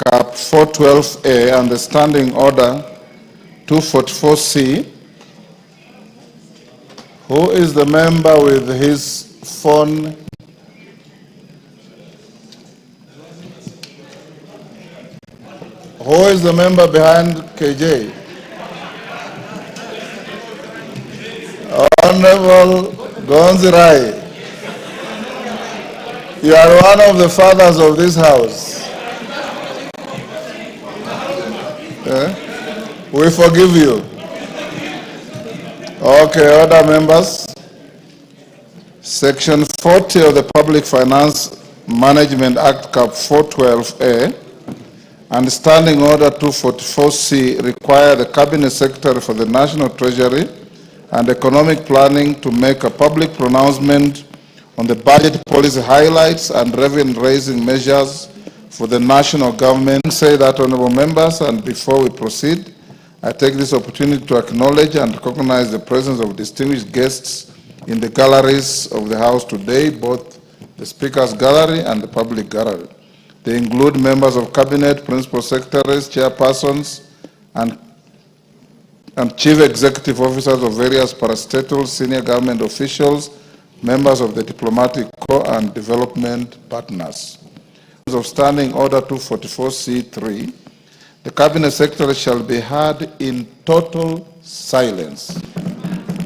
Cap 412A and the Standing Order 244C. Who is the member with his phone? Who is the member behind KJ? Honorable Gonzirai, you are one of the fathers of this house. We forgive you. Okay, other members. Section 40 of the Public Finance Management Act, Cap 412A, and Standing Order 244C require the Cabinet Secretary for the National Treasury and Economic Planning to make a public pronouncement on the budget policy highlights and revenue-raising measures for the national government. Say that, honorable members, and before we proceed, I take this opportunity to acknowledge and recognize the presence of distinguished guests in the galleries of the House today, both the Speaker's Gallery and the public gallery. They include members of Cabinet, Principal Secretaries, Chairpersons, and Chief Executive Officers of various parastatals, senior government officials, members of the Diplomatic Corps, and development partners. Of Standing Order 244C3, the Cabinet Secretary shall be heard in total silence,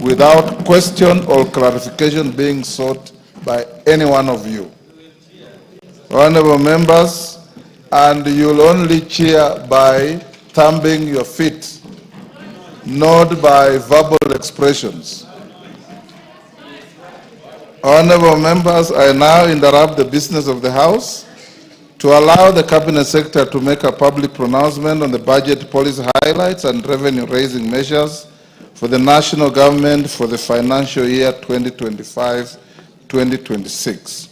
without question or clarification being sought by any one of you. Honorable members, and you'll only cheer by thumping your feet, not by verbal expressions. Honorable members, I now interrupt the business of the House to allow the Cabinet Secretary to make a public pronouncement on the budget policy highlights and revenue-raising measures for the national government for the financial year 2025-2026.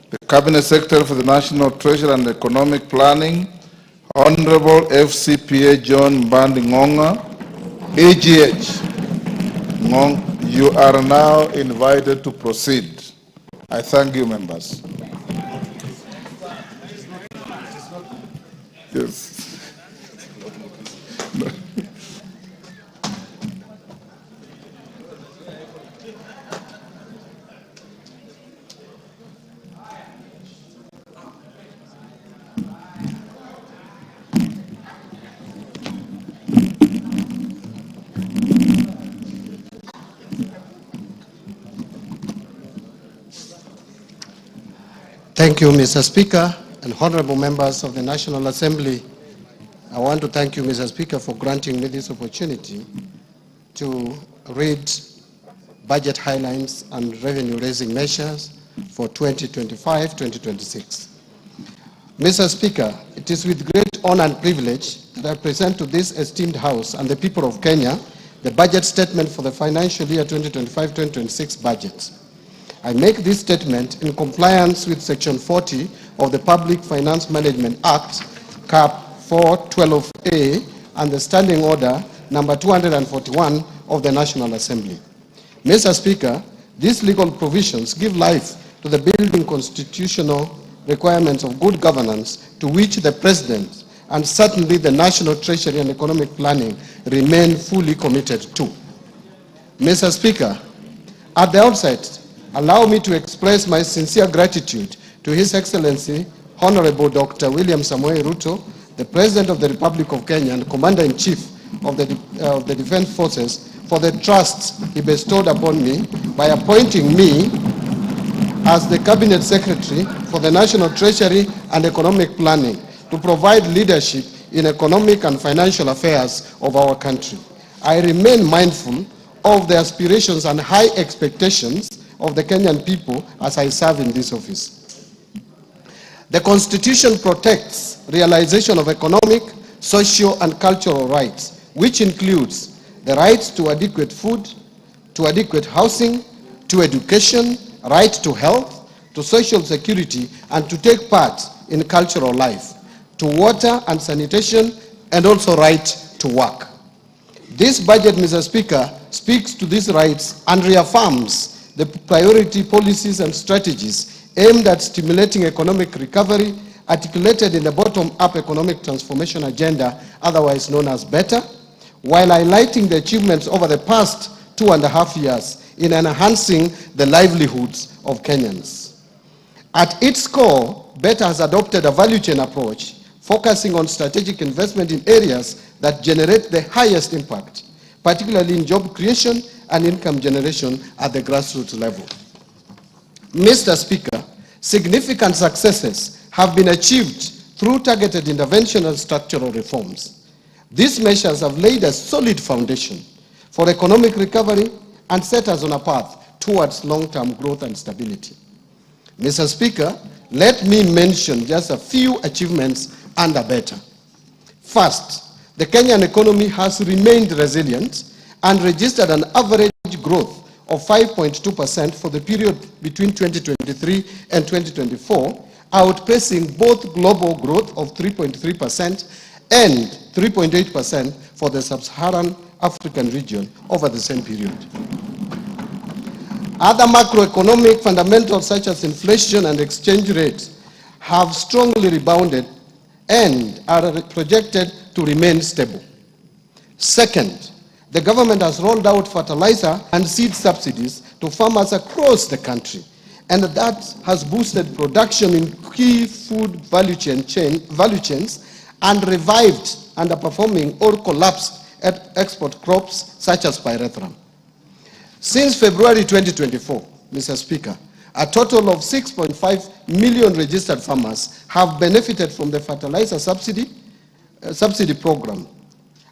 The Cabinet Secretary for the National Treasury and Economic Planning, Honorable FCPA John Mbandi Ngonga, AGH. You are now invited to proceed. I thank you, members. Yes. Thank you, Mr. Speaker, and honorable members of the National Assembly. I want to thank you, Mr. Speaker, for granting me this opportunity to read budget highlights and revenue-raising measures for 2025-2026. Mr. Speaker, it is with great honor and privilege that I present to this esteemed House and the people of Kenya the budget statement for the financial year 2025-2026 budget. I make this statement in compliance with Section 40 of the Public Finance Management Act, Cap 412A, and the Standing Order number 241 of the National Assembly. Mr. Speaker, these legal provisions give life to the building constitutional requirements of good governance to which the President and certainly the National Treasury and Economic Planning remain fully committed to. Mr. Speaker, at the outset, allow me to express my sincere gratitude to His Excellency, Honorable Dr. William Samoei Ruto, the President of the Republic of Kenya and Commander-in-Chief of the Defense Forces, for the trust he bestowed upon me by appointing me as the Cabinet Secretary for the National Treasury and Economic Planning to provide leadership in economic and financial affairs of our country. I remain mindful of the aspirations and high expectations of the Kenyan people as I serve in this office. The Constitution protects realization of economic, social, and cultural rights, which includes the rights to adequate food, to adequate housing, to education, right to health, to social security, and to take part in cultural life, to water and sanitation, and also right to work. This budget, Mr. Speaker, speaks to these rights and reaffirms the priority policies and strategies aimed at stimulating economic recovery articulated in the bottom-up economic transformation agenda, otherwise known as BETTER, while highlighting the achievements over the past 2.5 years in enhancing the livelihoods of Kenyans. At its core, BETTER has adopted a value chain approach focusing on strategic investment in areas that generate the highest impact, particularly in job creation and income generation at the grassroots level. Mr. Speaker, significant successes have been achieved through targeted intervention and structural reforms. These measures have laid a solid foundation for economic recovery and set us on a path towards long-term growth and stability. Mr. Speaker, let me mention just a few achievements under BETTER. First, the Kenyan economy has remained resilient and registered an average growth of 5.2% for the period between 2023 and 2024, outpacing both global growth of 3.3% and 3.8% for the sub-Saharan African region over the same period. Other macroeconomic fundamentals such as inflation and exchange rates have strongly rebounded and are projected to remain stable. Second, the government has rolled out fertilizer and seed subsidies to farmers across the country, and that has boosted production in key food value chains and revived underperforming or collapsed export crops such as pyrethrum. Since February 2024, Mr. Speaker, a total of 6.5 million registered farmers have benefited from the fertilizer subsidy program.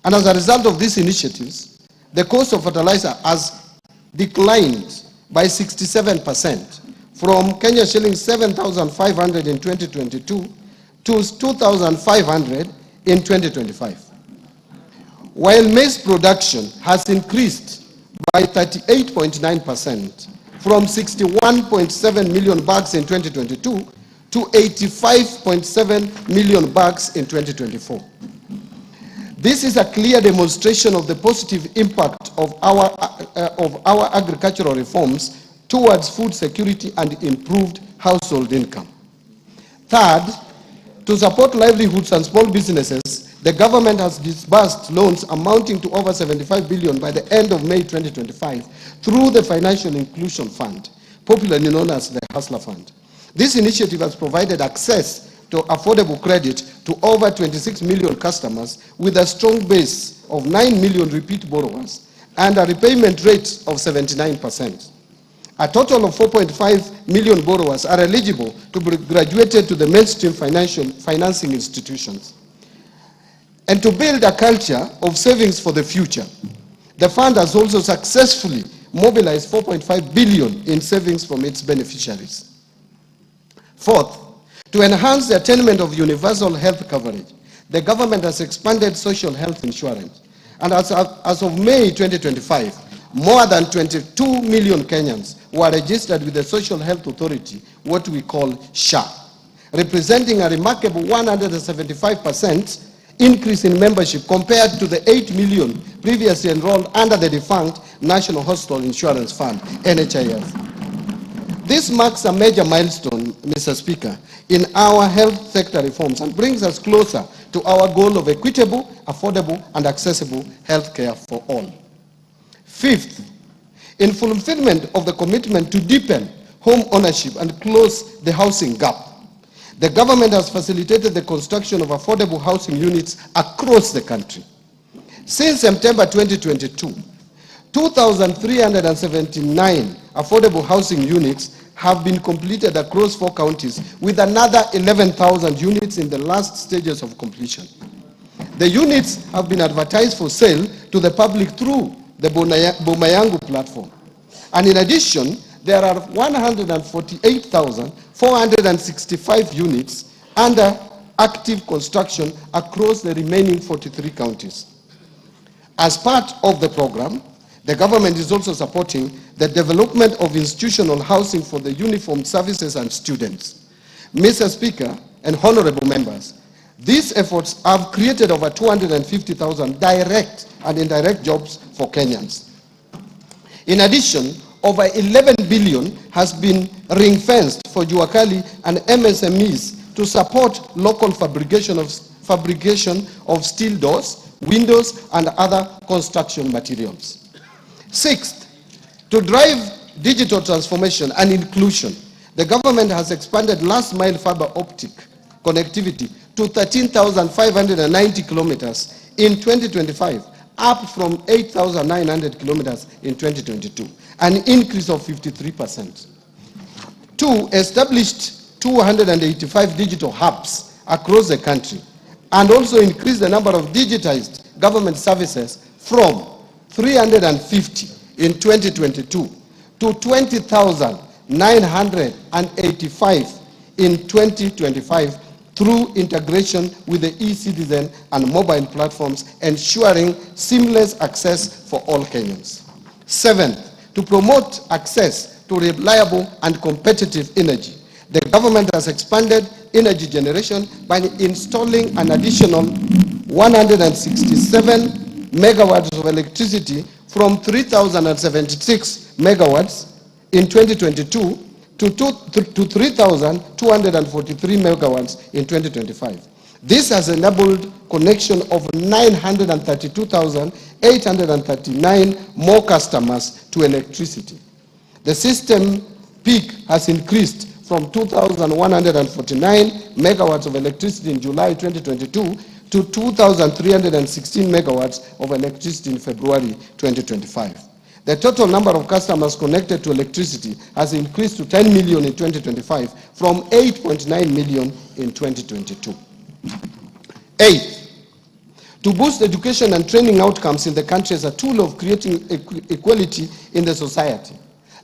And as a result of these initiatives, the cost of fertilizer has declined by 67% from Kenya shillings 7,500 in 2022 to 2,500 in 2025. While maize production has increased by 38.9% from 61.7 million bags in 2022 to 85.7 million bags in 2024. This is a clear demonstration of the positive impact of our agricultural reforms towards food security and improved household income. Third, to support livelihoods and small businesses, the government has disbursed loans amounting to over 75 billion by the end of May 2025 through the Financial Inclusion Fund, popularly known as the Hustler Fund. This initiative has provided access to affordable credit to over 26 million customers with a strong base of 9 million repeat borrowers and a repayment rate of 79%. A total of 4.5 million borrowers are eligible to be graduated to the mainstream financing institutions. And to build a culture of savings for the future, the fund has also successfully mobilized 4.5 billion in savings from its beneficiaries. Fourth, to enhance the attainment of universal health coverage, the government has expanded social health insurance. And as of May 2025, more than 22 million Kenyans were registered with the Social Health Authority, what we call SHA, representing a remarkable 175% increase in membership compared to the 8 million previously enrolled under the defunct National Hospital Insurance Fund, NHIF. This marks a major milestone, Mr. Speaker, in our health sector reforms and brings us closer to our goal of equitable, affordable, and accessible health care for all. Fifth, in fulfillment of the commitment to deepen home ownership and close the housing gap, the government has facilitated the construction of affordable housing units across the country. Since September 2022, 2,379 affordable housing units have been completed across 4 counties, with another 11,000 units in the last stages of completion. The units have been advertised for sale to the public through the Bomayangu platform. And in addition, there are 148,465 units under active construction across the remaining 43 counties. As part of the program, the government is also supporting the development of institutional housing for the uniformed services and students. Mr. Speaker and honorable members, these efforts have created over 250,000 direct and indirect jobs for Kenyans. In addition, over 11 billion has been ring-fenced for Juakali and MSMEs to support local fabrication of steel doors, windows, and other construction materials. Sixth, to drive digital transformation and inclusion, the government has expanded last-mile fiber optic connectivity to 13,590 kilometers in 2025, up from 8,900 kilometers in 2022, an increase of 53%. Two, established 285 digital hubs across the country, and also increased the number of digitized government services from 350 in 2022 to 20,985 in 2025 through integration with the e-citizen and mobile platforms, ensuring seamless access for all Kenyans. Seventh, to promote access to reliable and competitive energy, the government has expanded energy generation by installing an additional 167 megawatts of electricity from 3,076 megawatts in 2022 to 3,243 megawatts in 2025. This has enabled connection of 932,839 more customers to electricity. The system peak has increased from 2,149 megawatts of electricity in July 2022 to 2,316 megawatts of electricity in February 2025. The total number of customers connected to electricity has increased to 10 million in 2025 from 8.9 million in 2022. Eighth, to boost education and training outcomes in the country as a tool of creating equality in the society,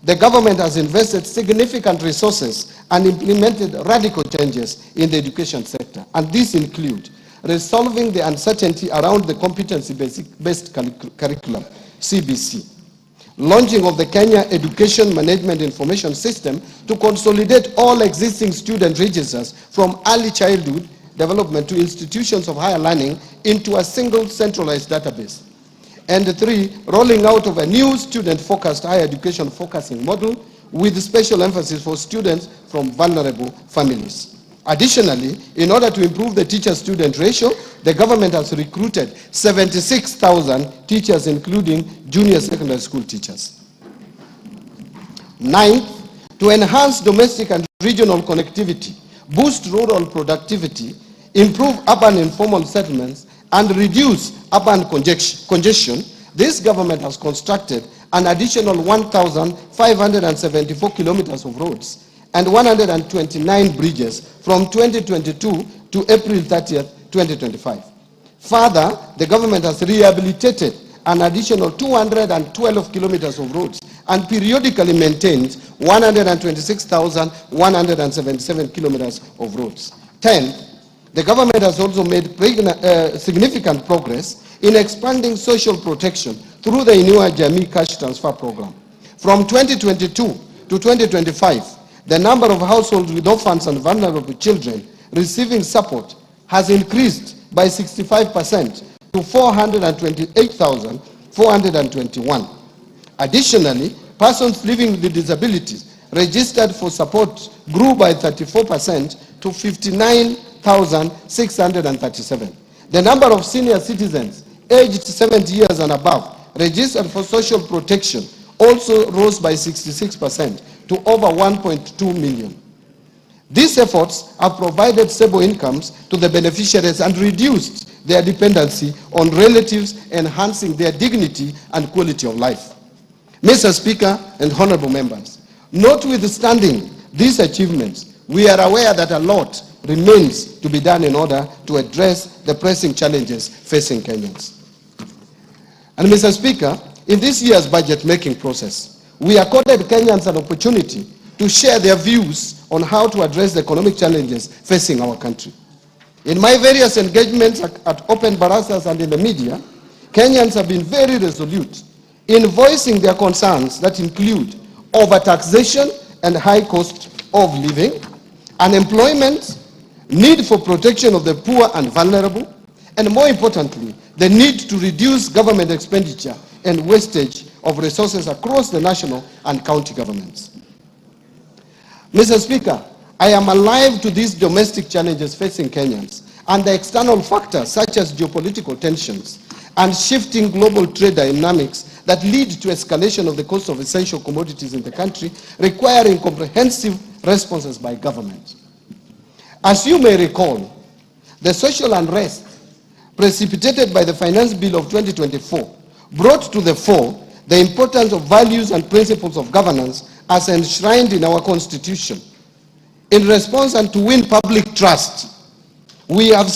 the government has invested significant resources and implemented radical changes in the education sector. And these include resolving the uncertainty around the competency-based curriculum, CBC, launching of the Kenya Education Management Information System to consolidate all existing student registers from early childhood development to institutions of higher learning into a single centralized database. And three, rolling out of a new student-focused higher education focusing model with special emphasis for students from vulnerable families. Additionally, in order to improve the teacher-student ratio, the government has recruited 76,000 teachers, including junior secondary school teachers. Ninth, to enhance domestic and regional connectivity, boost rural productivity, improve urban informal settlements, and reduce urban congestion, this government has constructed an additional 1,574 kilometers of roads and 129 bridges from 2022 to April 30th, 2025. Further, the government has rehabilitated an additional 212 kilometers of roads and periodically maintains 126,177 kilometers of roads. 10. The government has also made significant progress in expanding social protection through the Inua Jamii Cash Transfer Program. From 2022 to 2025, the number of households with orphans and vulnerable children receiving support has increased by 65% to 428,421. Additionally, persons living with disabilities registered for support grew by 34% to 59,637. The number of senior citizens aged 70 years and above registered for social protection also rose by 66% to over 1.2 million. These efforts have provided stable incomes to the beneficiaries and reduced their dependency on relatives, enhancing their dignity and quality of life. Mr. Speaker and honorable members, notwithstanding these achievements, we are aware that a lot remains to be done in order to address the pressing challenges facing Kenyans. And Mr. Speaker, in this year's budget-making process, we accorded Kenyans an opportunity to share their views on how to address the economic challenges facing our country. In my various engagements at open barasas and in the media, Kenyans have been very resolute in voicing their concerns that include overtaxation and high cost of living, unemployment, need for protection of the poor and vulnerable, and more importantly, the need to reduce government expenditure and wastage of resources across the national and county governments. Mr. Speaker, I am alive to these domestic challenges facing Kenyans and the external factors such as geopolitical tensions and shifting global trade dynamics that lead to escalation of the cost of essential commodities in the country, requiring comprehensive responses by government. As you may recall, the social unrest precipitated by the Finance Bill of 2024 brought to the fore the importance of values and principles of governance as enshrined in our Constitution. In response and to win public trust, we have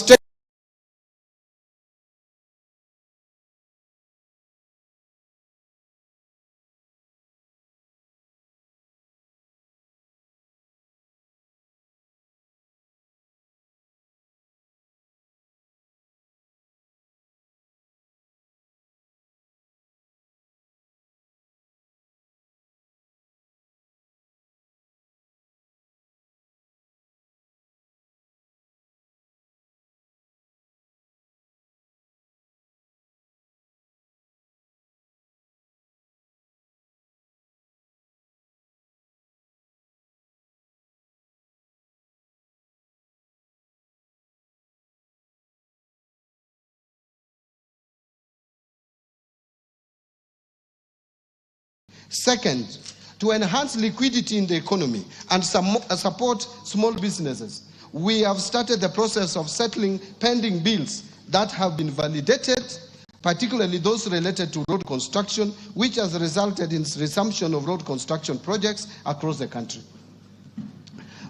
Second, to enhance liquidity in the economy and support small businesses, we have started the process of settling pending bills that have been validated, particularly those related to road construction, which has resulted in resumption of road construction projects across the country.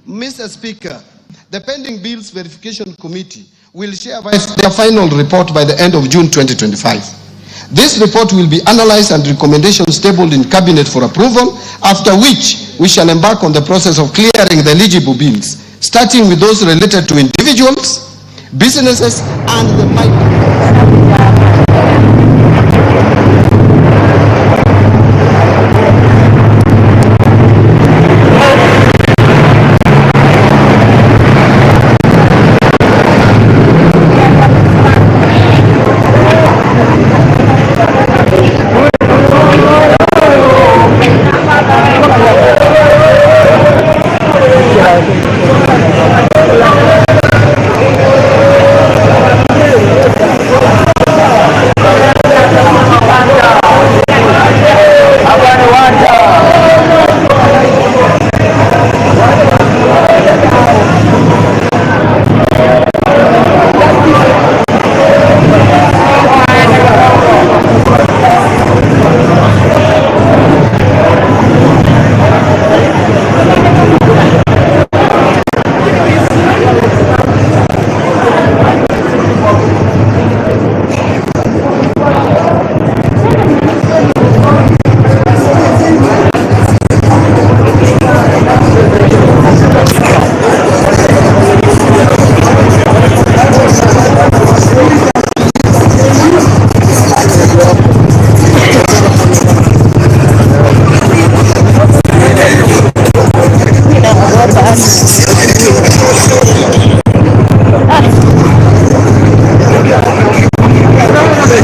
Mr. Speaker, the pending bills verification committee will share their final report by the end of June 2025. This report will be analyzed and recommendations tabled in Cabinet for approval, after which we shall embark on the process of clearing the eligible bills, starting with those related to individuals, businesses, and the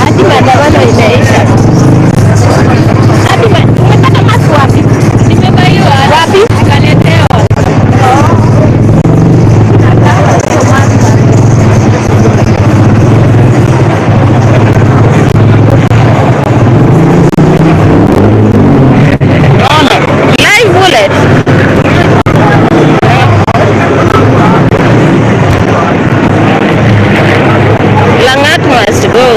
Hadi maandamano imeisha. Hadi umepata mask wapi? Nimebaiwa. Wapi? Nikaletewa. Live bullet. Langat must go.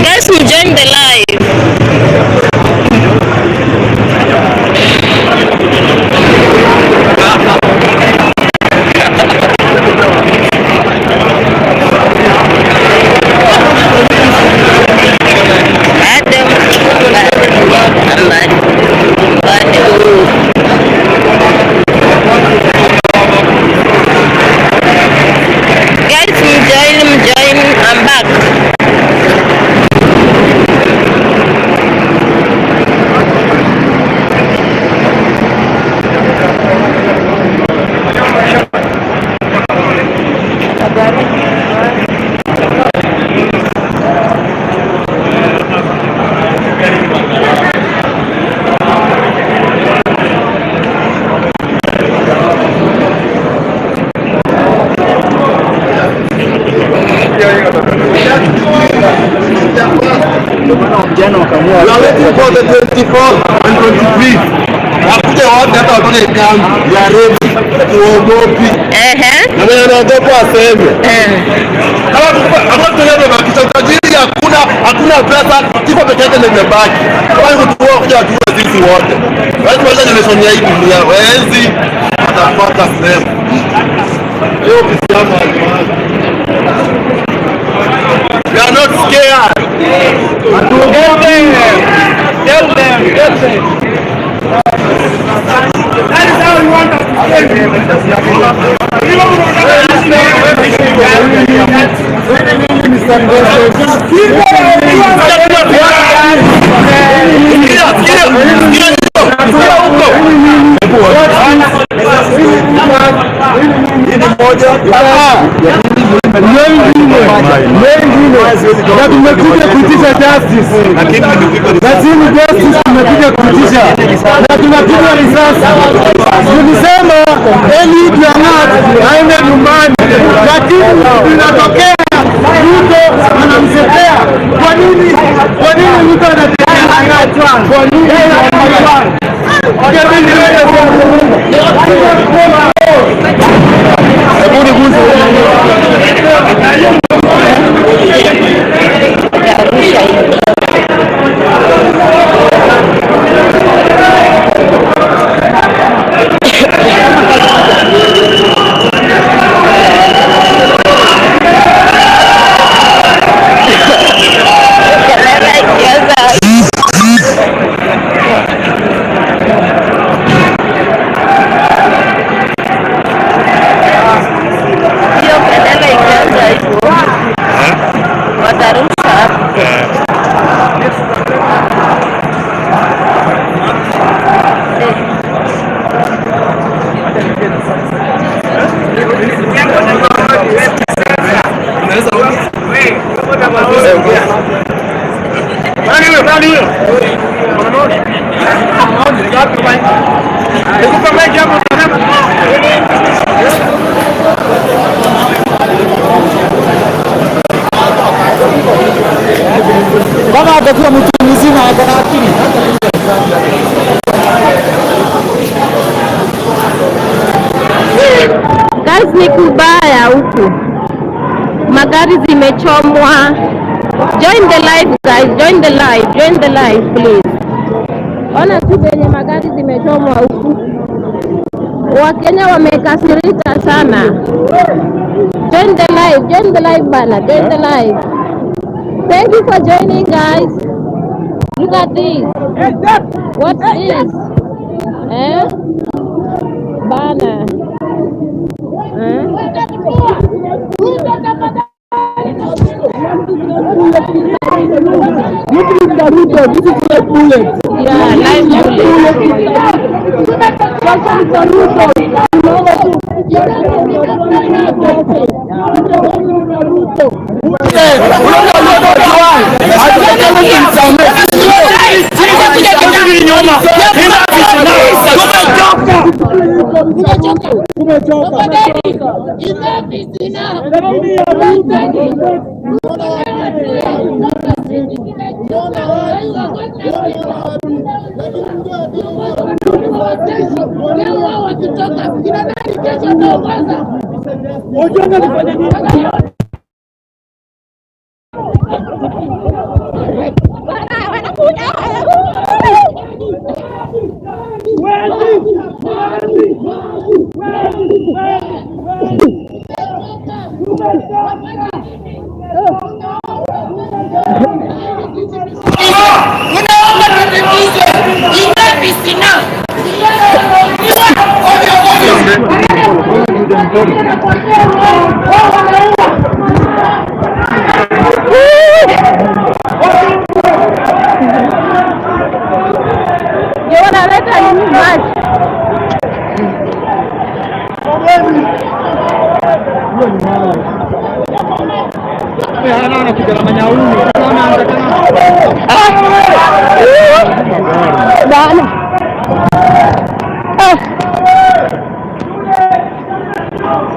Guys, who joined the live. Guys, join, I'm back. We are waiting for the 24th and 25th. After all that are going to come, we are ready to Ogopi. Na mimi naogopa aseme. Kama tunabeba kitajiri hakuna pesa, kifo peke yake ndio kimebaki. Kwa hiyo tuwa kuja tuwe sisi wote. Lazima wacha generation ya hii dunia wezi atapata sema. Leo kisiama we are not scared. Tell them. That is how we want us to na tumekuja kuitisha justice, lakini justice tumekuja kuitisha na tunapigwa risasi. Tulisema Eli Jangat aende nyumbani, lakini tunatokea Ruto anamtetea. Kwa nini Ruto anatetea Ojwang? Kwa nini Ojwang? Baba atakuwa mtu mzima ako na akili. Guys, ni kubaya huku. Magari zimechomwa. Join the live guys, join the live please. Ona tu venye magari zimechomwa huku. Wakenya wamekasirika sana. Join the live bana, join the live. Thank you for joining guys. Look at this. What is? Bana. Yeah, live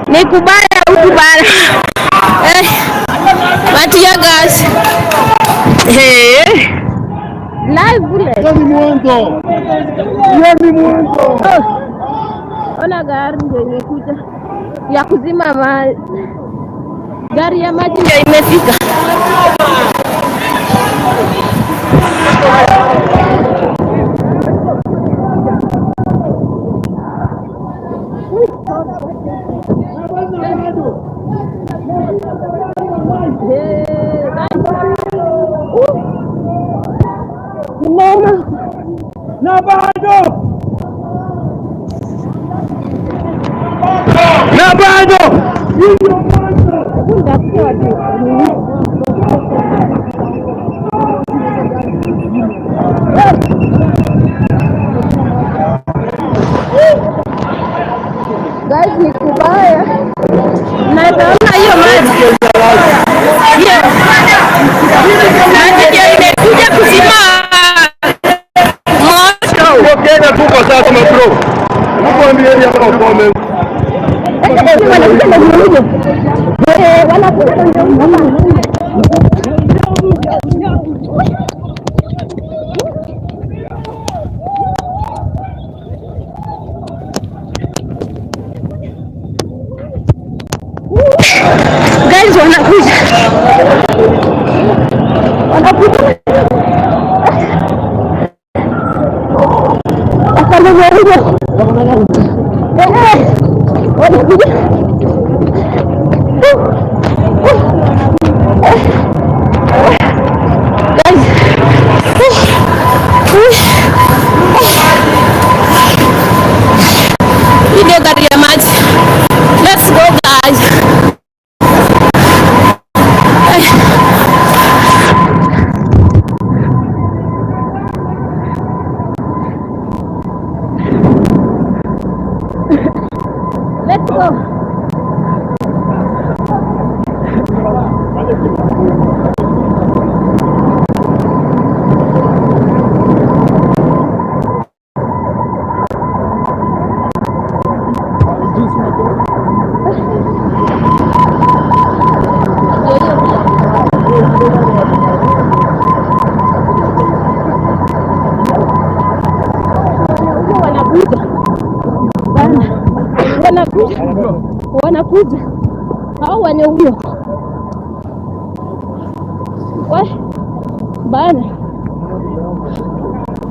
ni kubaya huku bana. Matiang'I. Live bule. Ona gari ndio imekuja ya kuzima gari ya maji ndio imefika. Guys, ni kubaya. Naona hiyo maji. Maji imekuja kuzima moto. Kenya tuko sasa bro. Huko ambieni hapo comment. Guys, wanakuja. Video gari ya maji. Let's go guys. Let's go. Wanakuja hao wenye huyo bana,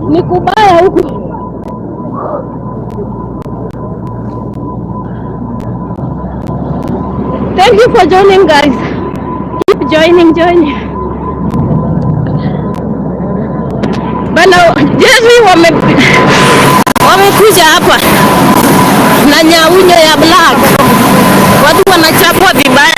ni kubaya huku. Thank you for joining guys, keep joining bana. Jeshi wamekuja hapa na nyaunyo ya black, watu wanachapwa vibaya.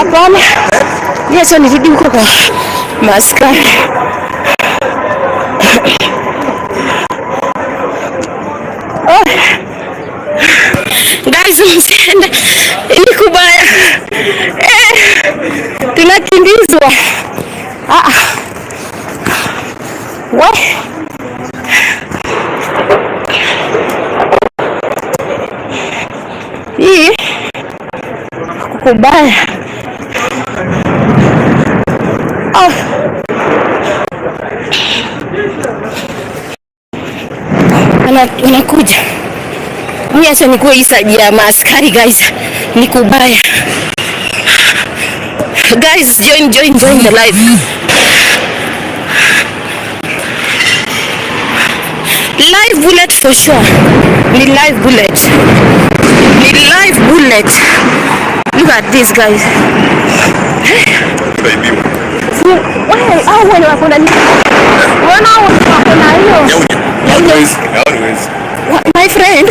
Hapana. Yes, nirudi huko kwa maskari. Oh. Guys, msiende. Ni kubaya. Tunakimbizwa. What? Hii kubaya. Anakuja. Mimi acha nikuwe isaji ya maaskari guys. Ni kubaya. Guys, join the live. Live bullet for sure. Ni live bullet. Look at this guys. Wewe au wale wako ndani. Wana hiyo. My friend.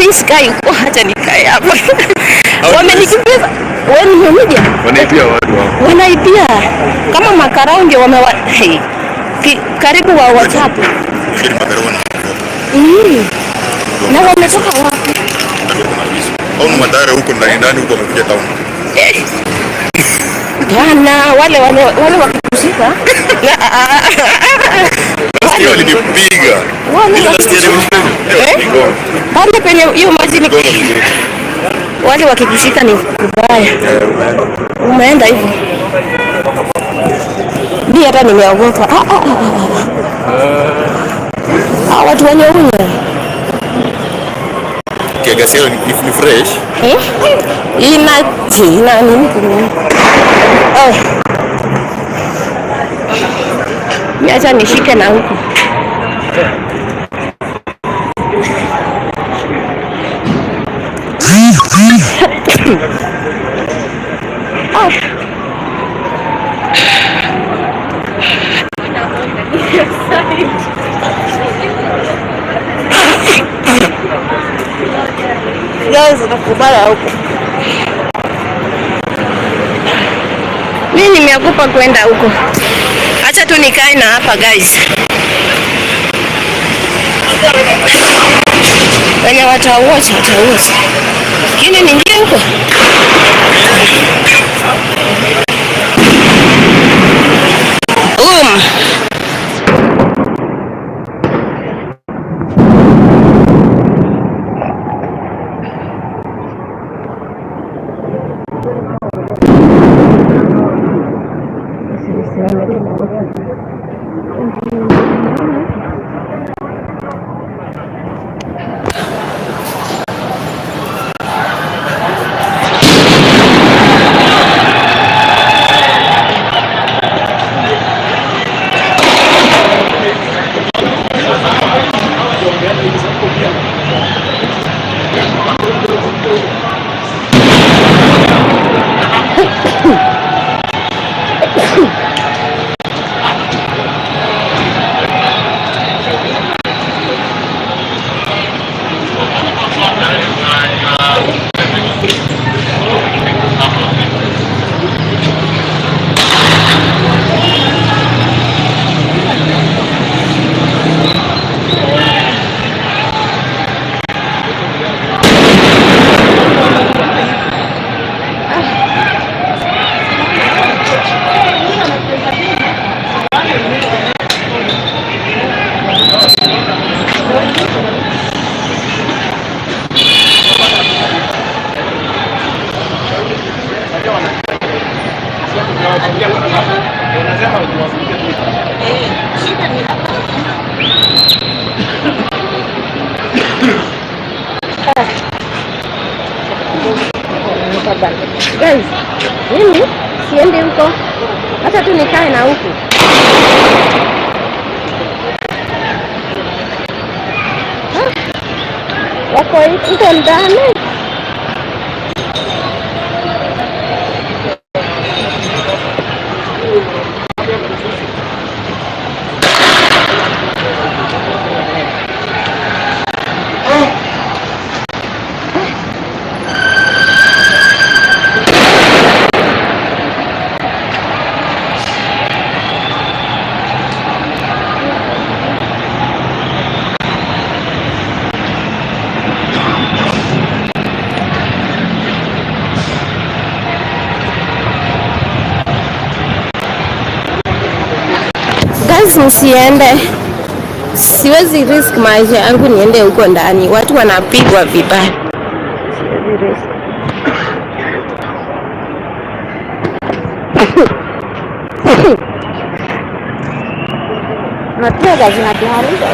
This guy acha nikae hapa. Wamenikimbiza. Wewe ni media. Wanaibia kama makarao ndio karibu wa WhatsApp. Na wametoka wapi? Au Maandano huko ndani huko wamekuja town. Bana wale wakikushika. Nasikia walinipiga. Pale penye hiyo maji ni wale wakikushika ni kubaya. Umeenda hivyo. Mimi hata nimeogopa. Watu wenye Kiagasio ni fresh. Ina nini? Acha nishike na huko. Guys, nakubaya huko. Mimi nimeogopa kwenda huko. Acha tu nikae na hapa guys. Wenye watawatch. Lakini niingie huko. Guys, mimi siende huko. Acha tu nikae na huku. Wako huko ndani. Guys, msiende. Siwezi risk maisha yangu niende huko ndani. Watu wanapigwa vibaya. Siwezi risk. Matega zinatuharibu.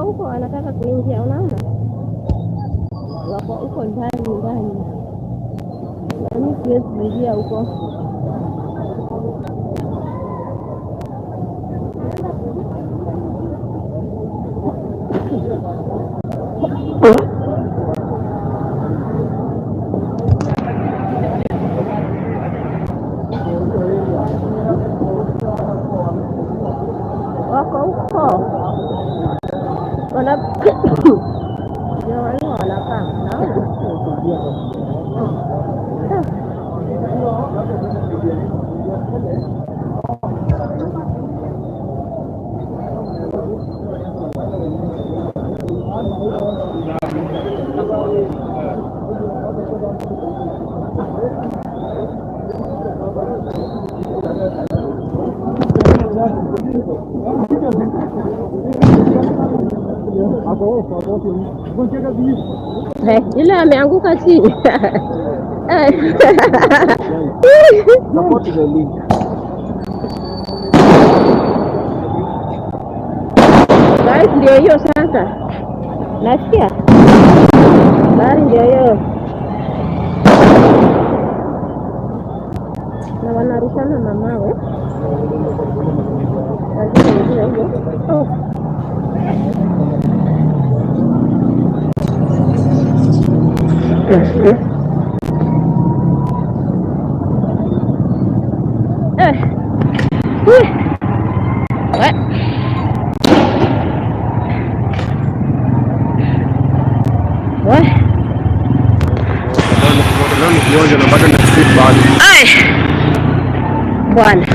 Huko wanataka kuingia, unaona? Wako huko ndani. Na mimi siwezi kuingia huko. Wako huko. Ile ameanguka chini. Guys, ndio hiyo sasa. Nasikia? Gari ndio hiyo. Na wanarushana na mawe. Oh. What? What? Ay! Bwana.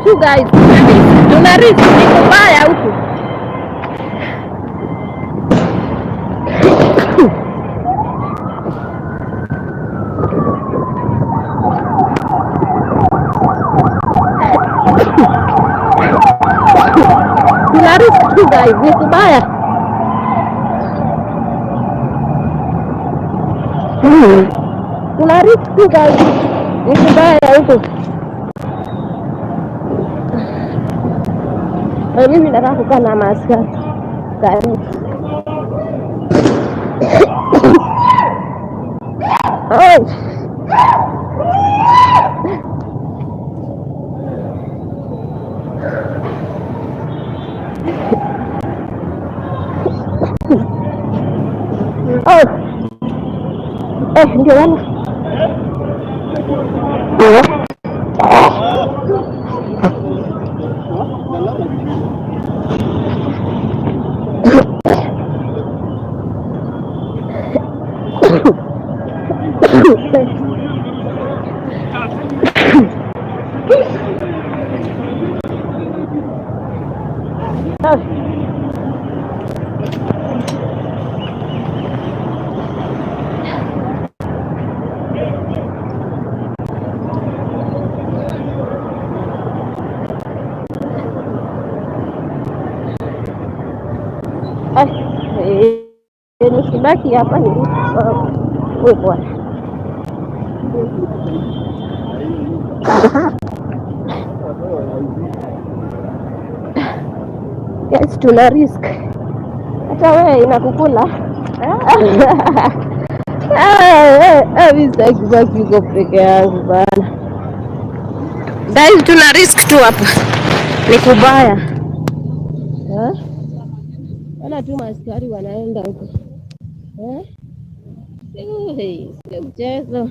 You guys, tuna risk ni kubaya huku. Tuna risk you guys, ni kubaya. Tuna risk you guys, ni kubaya huku. Mimi nataka kukaa na maaskari karibu. Ndio wala. Nisibaki hapa ni bwana. Yes, tuna risk. Hata wewe inakukula. Mimi sitaki basi uko peke yangu bana. Guys, tuna risk tu hapa. Ni kubaya. Wana tu maaskari wanaenda huko. Sio mchezo.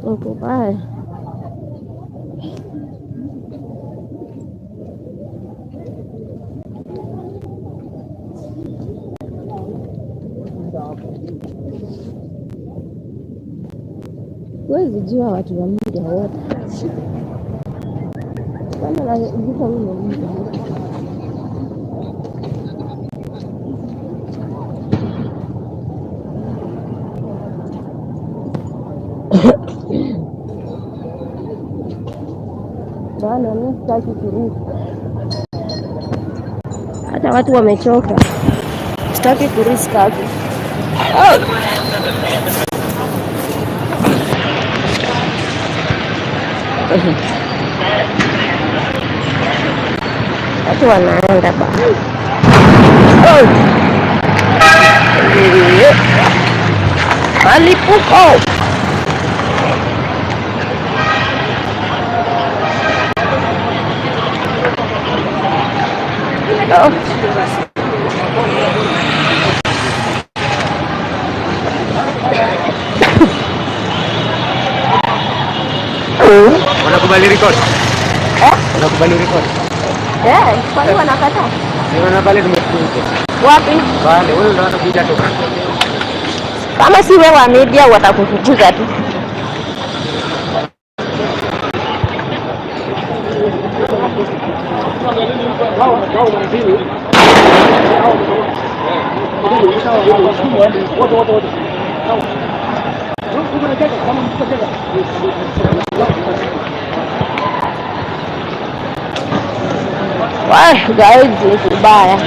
Ni kubaya. Huwezi jua watu wa media wote. Kama najua mimi bana, mimi sitaki kuruka. Hata watu wamechoka. Sitaki kuriska hapo. Watu wanaenda bana. Malipuko. Wanakubali record? Wanakubali record? Kwani wanakataa? Niona pale tumekuja. Wapi? Pale, wewe ndio unakuja tu. Kama si wewe wa media watakufukuza tu. Wah, guys, ni kubaya.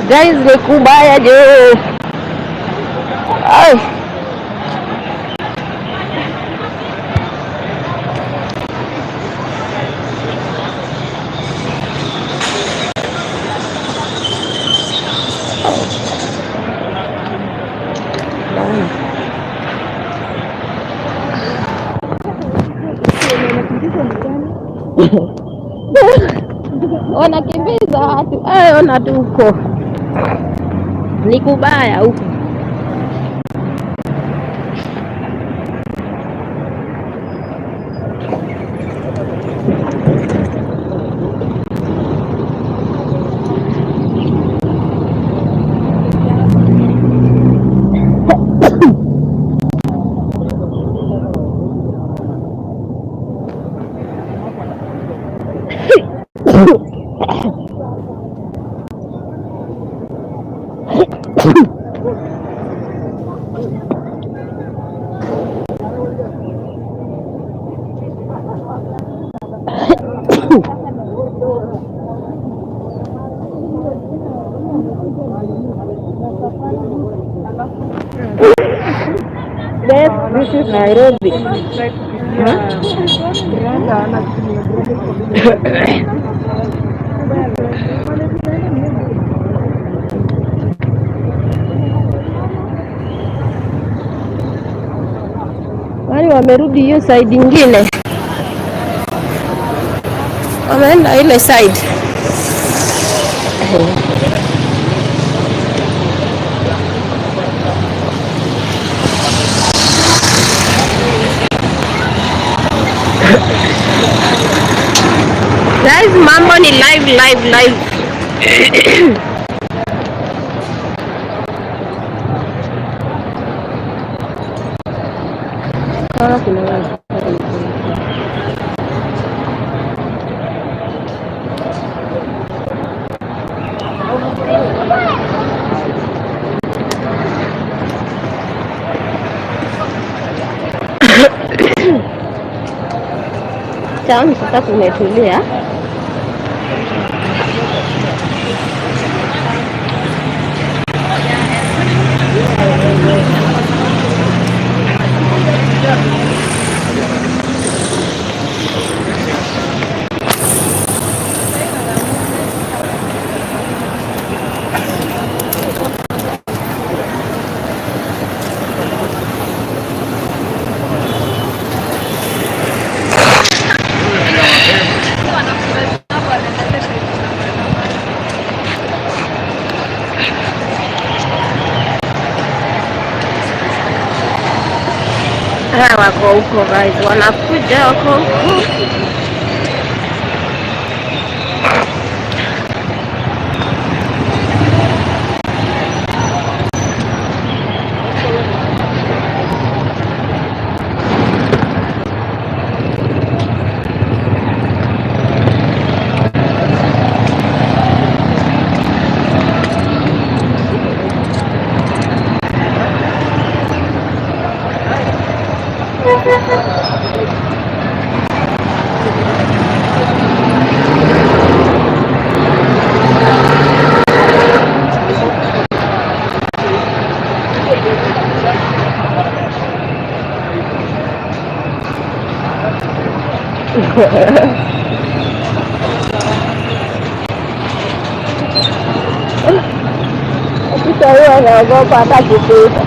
Guys, ni kubaya je. Ay. Wanakimbiza watu. Ona tu huko. Ni kubaya huko. This is Nairobi. Wani wamerudi hiyo side ingine. Wameenda ile side. Guys, mambo ni live. Tamu sasa kumetulia. Wako huko guys, wanakuja wako huko. Ofisa huyo anaogopa hata kupita.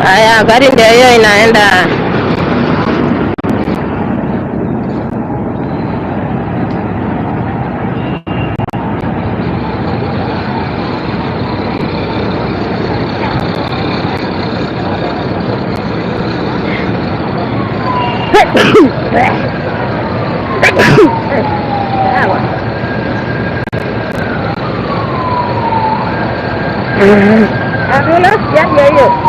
Haya, gari ndio hiyo inaenda. Ambulance ya hiyo.